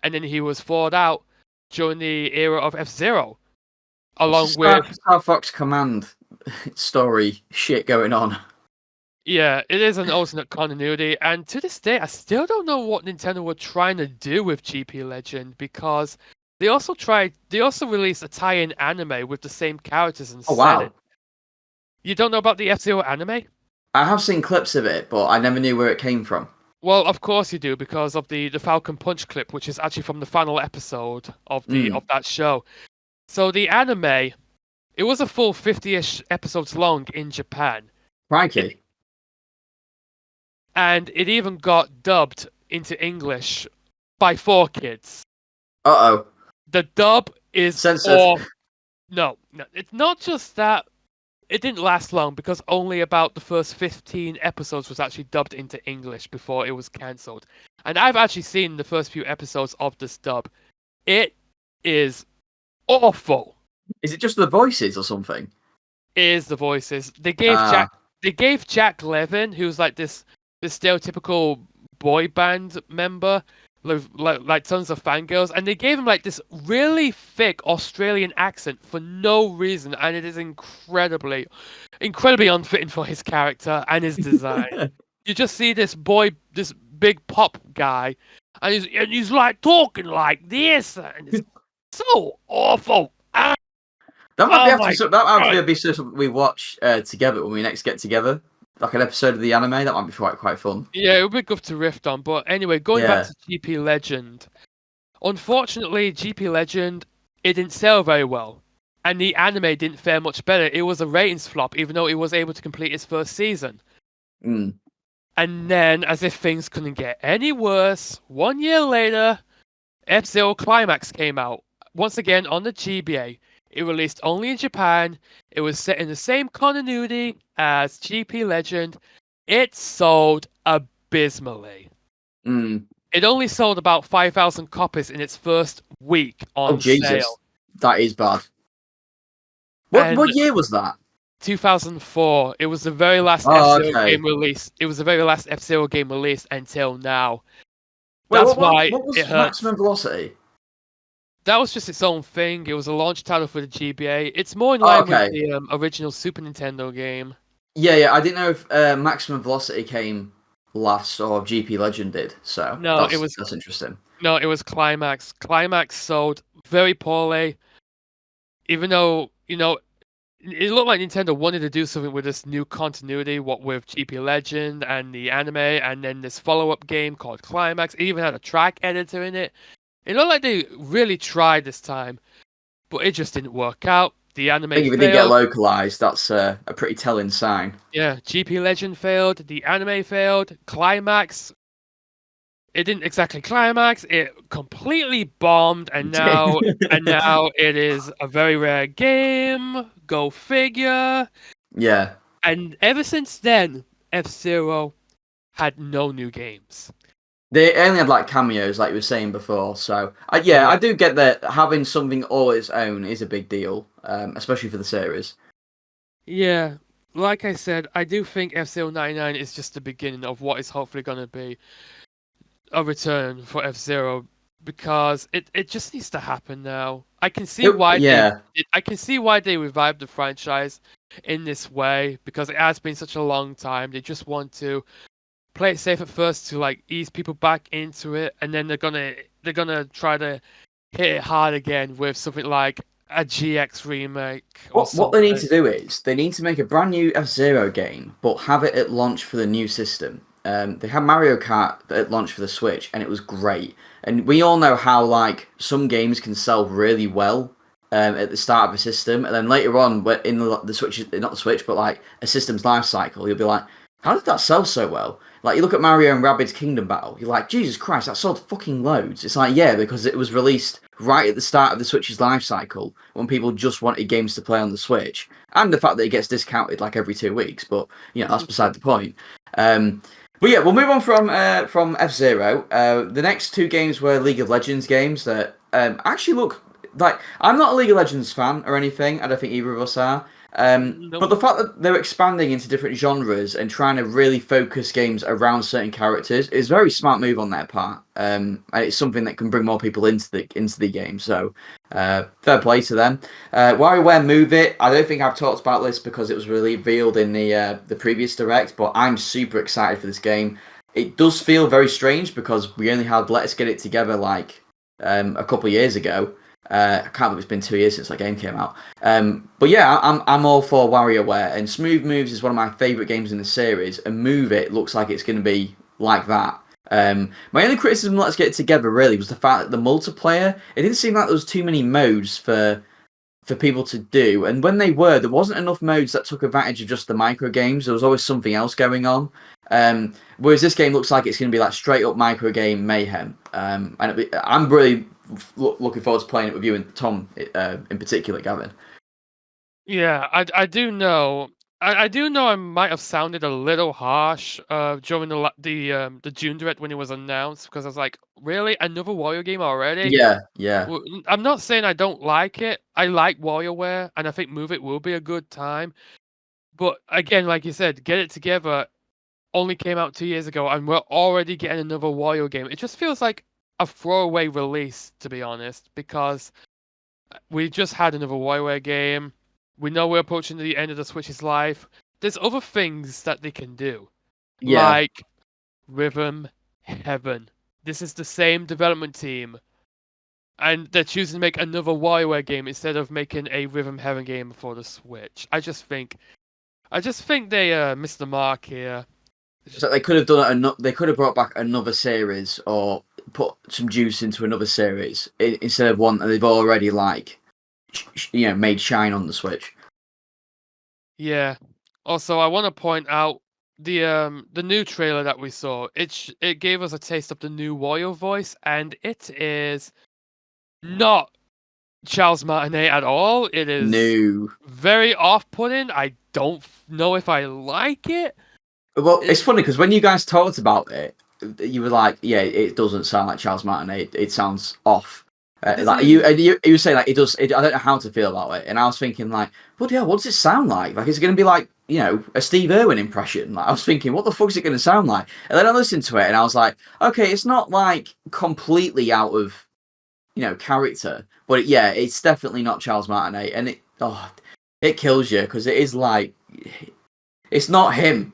and then he was thawed out during the era of F-Zero, along with Star Fox Command story shit going on. Yeah, it is an alternate continuity, and to this day, I still don't know what Nintendo were trying to do with GP Legend, because they also released a tie-in anime with the same characters and setting. You don't know about the F-Zero anime? I have seen clips of it, but I never knew where it came from. Well, of course you do, because of the Falcon Punch clip, which is actually from the final episode of that show. So the anime, it was a full 50-ish episodes long in Japan. Crikey. And it even got dubbed into English by 4Kids. Uh-oh. The dub is censored. No, it's not just that. It didn't last long, because only about the first 15 episodes was actually dubbed into English before it was cancelled. And I've actually seen the first few episodes of this dub. It is awful. Is it just the voices or something? It is the voices. They gave Jack Levin, who's like this stereotypical boy band member, like tons of fangirls, and they gave him like this really thick Australian accent for no reason, and it is incredibly unfitting for his character and his design. You just see this big pop guy, and he's like talking like this, and it's so awful. That might be something we watch together when we next get together. Like an episode of the anime, that might be quite fun. Yeah, it would be good to riff on. But anyway, going back to GP Legend. Unfortunately, GP Legend, it didn't sell very well. And the anime didn't fare much better. It was a ratings flop, even though it was able to complete its first season. Mm. And then, as if things couldn't get any worse, 1 year later, F-Zero Climax came out. Once again, on the GBA. It released only in Japan. It was set in the same continuity as GP Legend. It sold abysmally. Mm. It only sold about 5,000 copies in its first week on Jesus. sale. That is bad. What year was that? 2004. It was the very last F-Zero game released. It was the very last F-Zero game released until now. Wait, That's what why was it hurts. Maximum Velocity? That was just its own thing. It was a launch title for the GBA. It's more in line with the original Super Nintendo game. Yeah. I didn't know if Maximum Velocity came last or GP Legend did. So no, that's interesting. No, it was Climax. Climax sold very poorly. Even though, it looked like Nintendo wanted to do something with this new continuity, what with GP Legend and the anime, and then this follow-up game called Climax. It even had a track editor in it. It looked like they really tried this time, but it just didn't work out. The anime failed. If it did get localized, that's a pretty telling sign. Yeah, GP Legend failed. The anime failed. Climax. It didn't exactly climax. It completely bombed, and now it is a very rare game. Go figure. Yeah. And ever since then, F-Zero had no new games. They only had like cameos, like you were saying before. So I do get that having something all its own is a big deal, especially for the series. Yeah, like I said, I do think F-Zero 99 is just the beginning of what is hopefully going to be a return for F-Zero, because it just needs to happen now. I can see why they revived the franchise in this way, because it has been such a long time. They just want to play it safe at first to like ease people back into it, and then they're gonna try to hit it hard again with something like a GX remake. What they need to do is they need to make a brand new F-Zero game, but have it at launch for the new system. They had Mario Kart at launch for the Switch, and it was great. And we all know how like some games can sell really well at the start of a system, and then later on, in the Switch, not the Switch, but like a system's life cycle, you'll be like, how did that sell so well? Like, you look at Mario and Rabbids Kingdom Battle, you're like, Jesus Christ, that sold fucking loads. It's like, yeah, because it was released right at the start of the Switch's life cycle, when people just wanted games to play on the Switch, and the fact that it gets discounted like every 2 weeks, but, that's beside the point. But yeah, we'll move on from F-Zero. The next 2 games were League of Legends games that actually look like... I'm not a League of Legends fan or anything, I don't think either of us are. Nope. But the fact that they're expanding into different genres and trying to really focus games around certain characters is a very smart move on their part. And it's something that can bring more people into the game. So fair play to them. WarioWare Move It. I don't think I've talked about this because it was revealed in the previous direct, but I'm super excited for this game. It does feel very strange because we only had Let's Get It Together like a couple of years ago. I can't believe it's been 2 years since that game came out. But yeah, I'm all for WarioWare, and Smooth Moves is one of my favourite games in the series, and Move It looks like it's going to be like that. My only criticism of Let's Get It Together really was the fact that the multiplayer, it didn't seem like there was too many modes for people to do, and when there wasn't enough modes that took advantage of just the micro games. There was always something else going on. Whereas this game looks like it's going to be like straight up micro game mayhem. And I'm really looking forward to playing it with you and Tom in particular, Gavin. Yeah, I do know. I do know I might have sounded a little harsh during the June direct when it was announced, because I was like, really, another Wario game already? Yeah. I'm not saying I don't like it. I like WarioWare, and I think Move It will be a good time. But again, like you said, Get It Together only came out 2 years ago, and we're already getting another Wario game. It just feels like a throwaway release, to be honest, because we just had another WarioWare game. We know we're approaching the end of the Switch's life. There's other things that they can do, like Rhythm Heaven. This is the same development team, and they're choosing to make another WarioWare game instead of making a Rhythm Heaven game for the Switch. I just think they missed the mark here. So they could have done they could have brought back another series or put some juice into another series instead of one that they've already made shine on the Switch. Yeah. Also, I want to point out the new trailer that we saw. It gave us a taste of the new Wario voice, and it is not Charles Martinet at all. It is very off-putting. I don't know if I like it. Well, it's funny because when you guys talked about it, you were like, "Yeah, it doesn't sound like Charles Martinet. It sounds off." It doesn't Like even... you were saying like it does. I don't know how to feel about it, and I was thinking like, what the hell? What does it sound like? Like, is it going to be like a Steve Irwin impression? Like, I was thinking, what the fuck is it going to sound like? And then I listened to it, and I was like, okay, it's not like completely out of character, but yeah, it's definitely not Charles Martinet, and it kills you because it is like it's not him.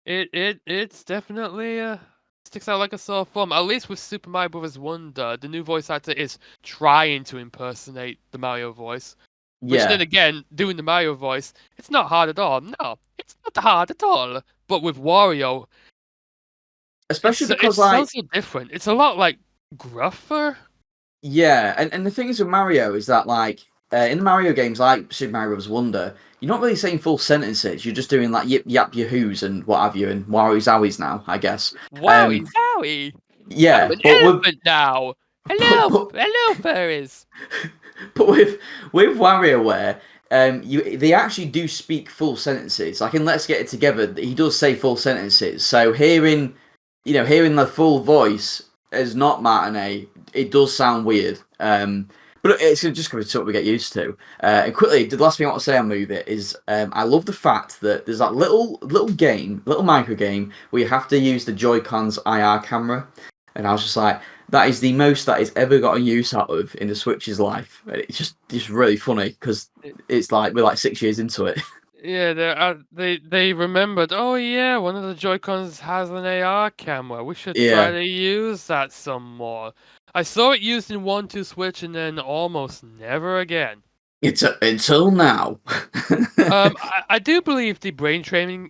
It's definitely sticks out like a sore thumb. At least with Super Mario Bros. Wonder, the new voice actor is trying to impersonate the Mario voice. Which then Yeah, again, doing the Mario voice, it's not hard at all. No, it's not hard at all. But with Wario, especially it because like sounds so different. It's a lot like gruffer. yeah, and the thing is with Mario is that like in the Mario games like Super Mario Bros. Wonder, you're not really saying full sentences. You're just doing like yip yap yahoos and what have you, and wowie zowies now, I guess. Wowie zowie! I'm Yeah, an but elephant now. but, Hello, but, hello, furries. but with WarioWare, they actually do speak full sentences. Like in Let's Get It Together, he does say full sentences. So hearing the full voice as not Martinet, it does sound weird. But it's just going to be something we get used to. And quickly, the last thing I want to say on Move It is I love the fact that there's that little game, little micro game where you have to use the Joy-Con's IR camera, and I was just like, that is the most that it's ever gotten use out of in the Switch's life. And it's just really funny because it's like we're like 6 years into it. Yeah, they remembered. Oh yeah, one of the Joy-Cons has an AR camera. We should try Yeah, to use that some more. I saw it used in 1-2 Switch and then almost never again. it's until now. I do believe the brain training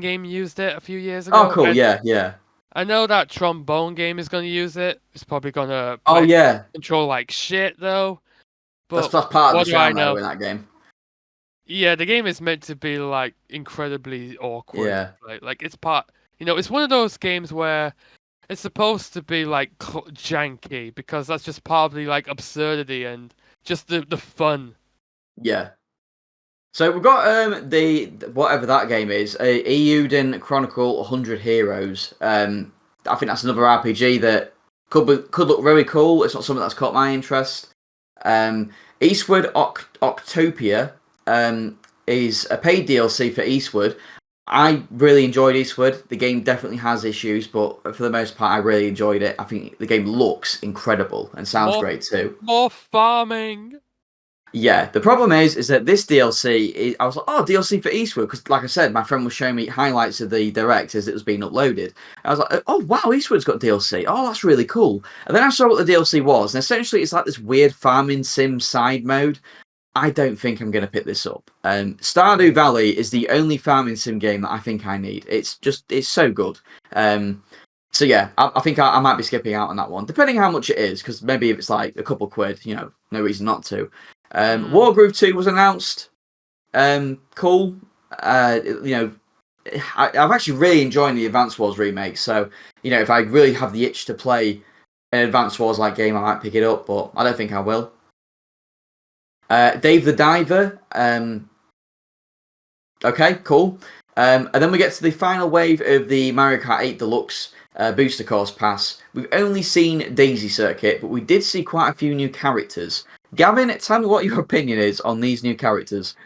game used it a few years Oh, ago, cool. and Yeah, yeah. I know that trombone game is going to use it. It's probably going to Oh, yeah. control like shit though. That's But part of what the do I charm though know? in that game. Yeah, the game is meant to be like incredibly awkward. Yeah. Like it's part, it's one of those games where it's supposed to be like janky because that's just probably like absurdity and just the fun. Yeah. So we've got the whatever that game is, Eiyuden Chronicle 100 Heroes. I think that's another RPG that could look very cool. It's not something that's caught my interest. Eastward Octopia is a paid DLC for Eastward. I really enjoyed Eastward. The game definitely has issues, but for the most part, I really enjoyed it. I think the game looks incredible and sounds great too. More farming. Yeah, the problem is that this DLC, I was like, oh, DLC for Eastwood, because like I said, my friend was showing me highlights of the direct as it was being uploaded. I was like, oh wow, Eastwood's got DLC. Oh, that's really cool. And then I saw what the DLC was, and essentially it's like this weird farming sim side mode. I don't think I'm going to pick this up. Stardew Valley is the only farming sim game that I think I need. It's so good. So yeah, I think I might be skipping out on that one, depending how much it is, because maybe if it's like a couple quid, no reason not to. Wargroove 2 was announced. Cool. I've actually really enjoyed the Advance Wars remake. So if I really have the itch to play an Advance Wars like game, I might pick it up, but I don't think I will. Dave the Diver. Okay, cool. And then we get to the final wave of the Mario Kart 8 Deluxe Booster Course Pass. We've only seen Daisy Circuit, but we did see quite a few new characters. Gavin, tell me what your opinion is on these new characters.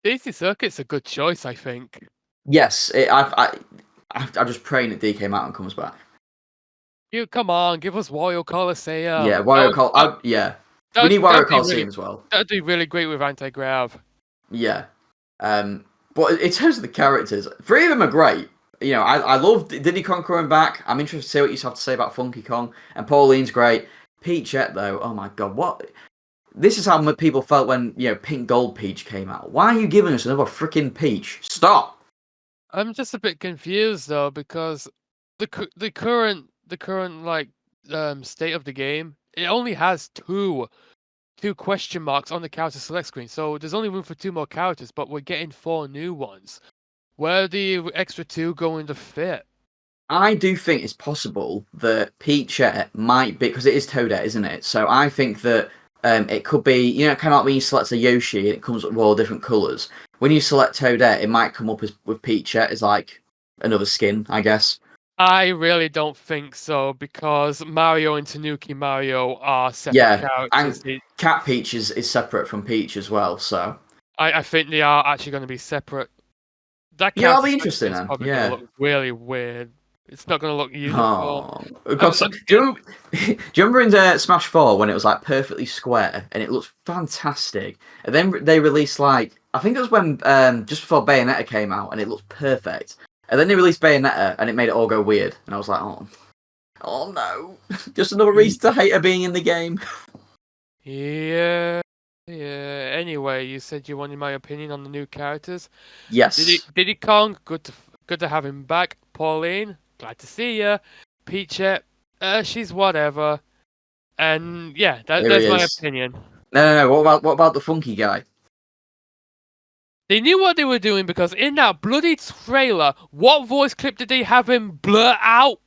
Daisy Circuit's a good choice, I think. Yes, I'm just praying that DK Mountain comes back. You come on, give us Wario Coliseum. Yeah, Wario Coliseum. Yeah, we need Wario Coliseum as well. That'd be really great with anti-grav. Yeah, but in terms of the characters, 3 of them are great. I love Diddy Kong coming back. I'm interested to see what you have to say about Funky Kong, and Pauline's great. Peachette though, oh my god, what? This is how people felt when Pink Gold Peach came out. Why are you giving us another freaking Peach? Stop. I'm just a bit confused though because the current like state of the game, it only has two question marks on the character select screen. So there's only room for 2 more characters, but we're getting 4 new ones. Where are the extra 2 going to fit? I do think it's possible that Peachette might be, because it is Toadette, isn't it? So I think that it could be, kind of like when you select a Yoshi and it comes up with all different colours. When you select Toadette, it might come up with Peachette as like another skin, I guess. I really don't think so, because Mario and Tanuki Mario are separate Yeah, characters. and Cat Peach is separate from Peach as well, so... I think they are actually going to be separate. That Yeah, that'll character be selection interesting is then, probably going to yeah. look really weird. It's not going to look uniform. Oh, Um, God, so, um, do you remember, do you remember in Smash 4 when it was like perfectly square and it looked fantastic? And then they released like, I think it was when just before Bayonetta came out and it looked perfect. And then they released Bayonetta and it made it all go weird. And I was like, oh no, just another reason to hate her being in the game. Yeah. Yeah. Anyway, you said you wanted my opinion on the new characters. Yes, Diddy Kong, good to have him back. Pauline, glad to see ya. Peachette, she's whatever. And yeah, here he there's my is. opinion. No. What about the funky guy? They knew what they were doing, because in that bloody trailer, what voice clip did they have him blurt out?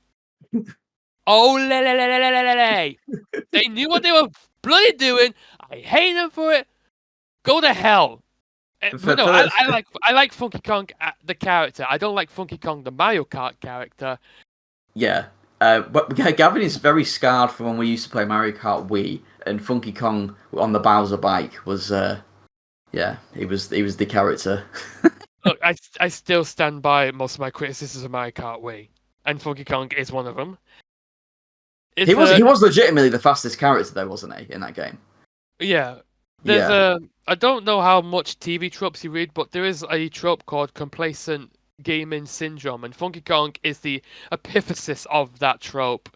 Oh, They knew what they were bloody doing. I hate them for it. Go to hell. For, But no, for the, I like Funky Kong the character. I don't like Funky Kong the Mario Kart character. yeah. But Gavin is very scarred from when we used to play Mario Kart Wii, and Funky Kong on the Bowser bike was, yeah, he was the character. Look, I still stand by most of my criticisms of Mario Kart Wii, and Funky Kong is one of them. He was legitimately the fastest character though, wasn't he, in that game? Yeah. There's Yeah, I don't know how much TV tropes you read, but there is a trope called complacent gaming syndrome, and Funky Kong is the epithesis of that trope.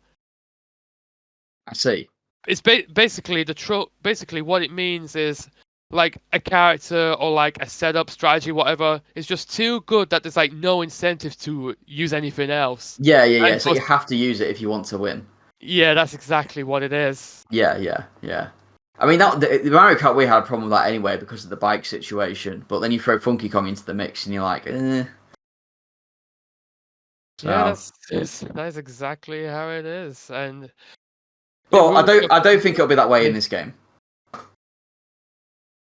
I see. It's basically the trope. Basically, what it means is like a character or like a setup strategy, whatever, is just too good that there's like no incentive to use anything else. Yeah. And So you have to use it if you want to win. yeah, that's exactly what it is. Yeah. I mean, the Mario Kart Wii had a problem with that anyway because of the bike situation. But then you throw Funky Kong into the mix, and you're like, eh. Yeah, So, that's exactly how it is. And but I don't think it'll be that way in this game.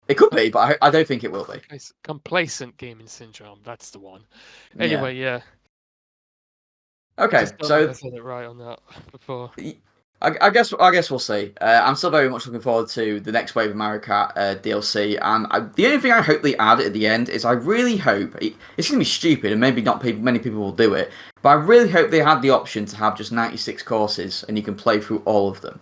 It could be, but I don't think it will be. Complacent gaming syndrome. That's the one. Yeah. Anyway, yeah. Okay, Just don't so think I said it right on that before. I guess we'll see. I'm still very much looking forward to the next wave of Mario Kart DLC, and the only thing I hope they add at the end is I really hope it's going to be stupid, and maybe not many people will do it, but I really hope they had the option to have just 96 courses and you can play through all of them,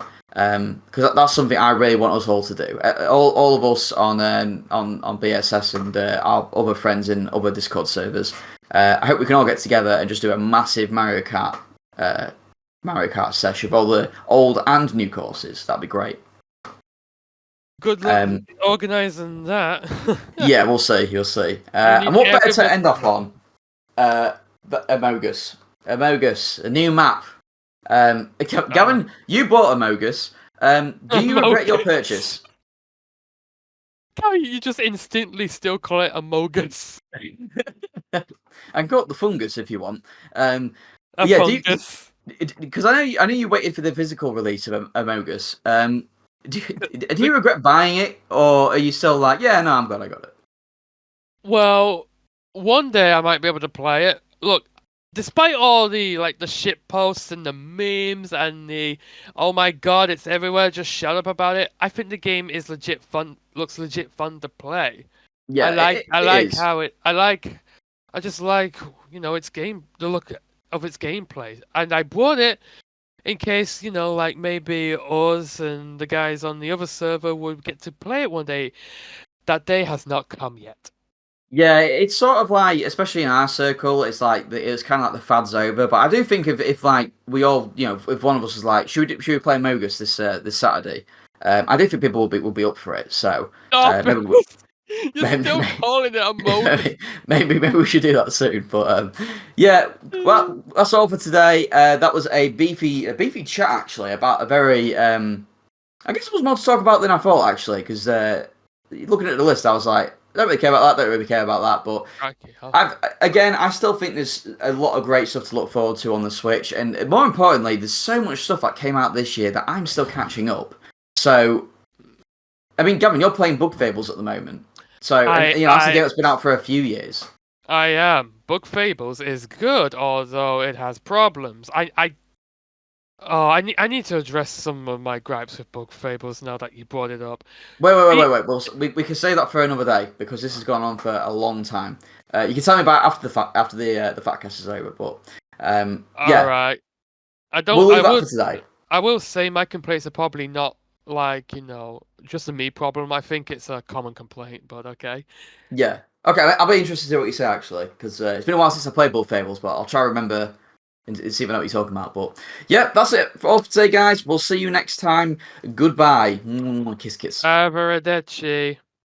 because that's something I really want us all to do. All of us on BSS and our other friends in other Discord servers. I hope we can all get together and just do a massive Mario Kart session of all the old and new courses. That'd be great. Good luck organising that. Yeah, we'll see. You'll see. And what better to end off on? Amogus. Amogus, a new map. Gavin, you bought Amogus. Do you regret your purchase? How you just instantly still call it Amogus? And got the fungus if you want. Fungus. Because I know you waited for the physical release of Amogus. Do you regret buying it, or are you still like, yeah, no, I'm glad I got it? Well, one day I might be able to play it. Look, despite all the the shit posts and the memes and the oh my god, it's everywhere, just shut up about it. I think the game is legit fun. Looks legit fun to play. Yeah, I just like its game, the look of its gameplay, and I bought it in case maybe us and the guys on the other server would get to play it one day. That day has not come yet. Yeah, it's sort of like, especially in our circle, it's like it's kind of like the fad's over. But I do think if like we all, if one of us is like, should we play Mogus this Saturday? I do think people will be up for it. So You're still calling it a Mogus. Maybe we should do that soon. But yeah, well, that's all for today. That was a beefy chat actually about a very I guess it was more to talk about than I thought actually, because looking at the list, I was like, don't really care about that, don't really care about that, but I still think there's a lot of great stuff to look forward to on the Switch, and more importantly, there's so much stuff that came out this year that I'm still catching up. So, I mean, Gavin, you're playing Bug Fables at the moment, so that's a game that's been out for a few years. I am. Bug Fables is good, although it has problems. I need to address some of my gripes with Bug Fables now that you brought it up. Wait. Well, we can save that for another day because this has gone on for a long time. You can tell me about it after the Fatcast is over, but All yeah, right. I we'll don't. leave that for today. I will say my complaints are probably not like just a me problem. I think it's a common complaint, but okay. Yeah. Okay, I'll be interested to see what you say actually, because it's been a while since I played Bug Fables, but I'll try to remember and see if I know what you're talking about. But yeah, that's it for all for today, guys. We'll see you next time. Goodbye. Kiss, kiss. Arrivederci.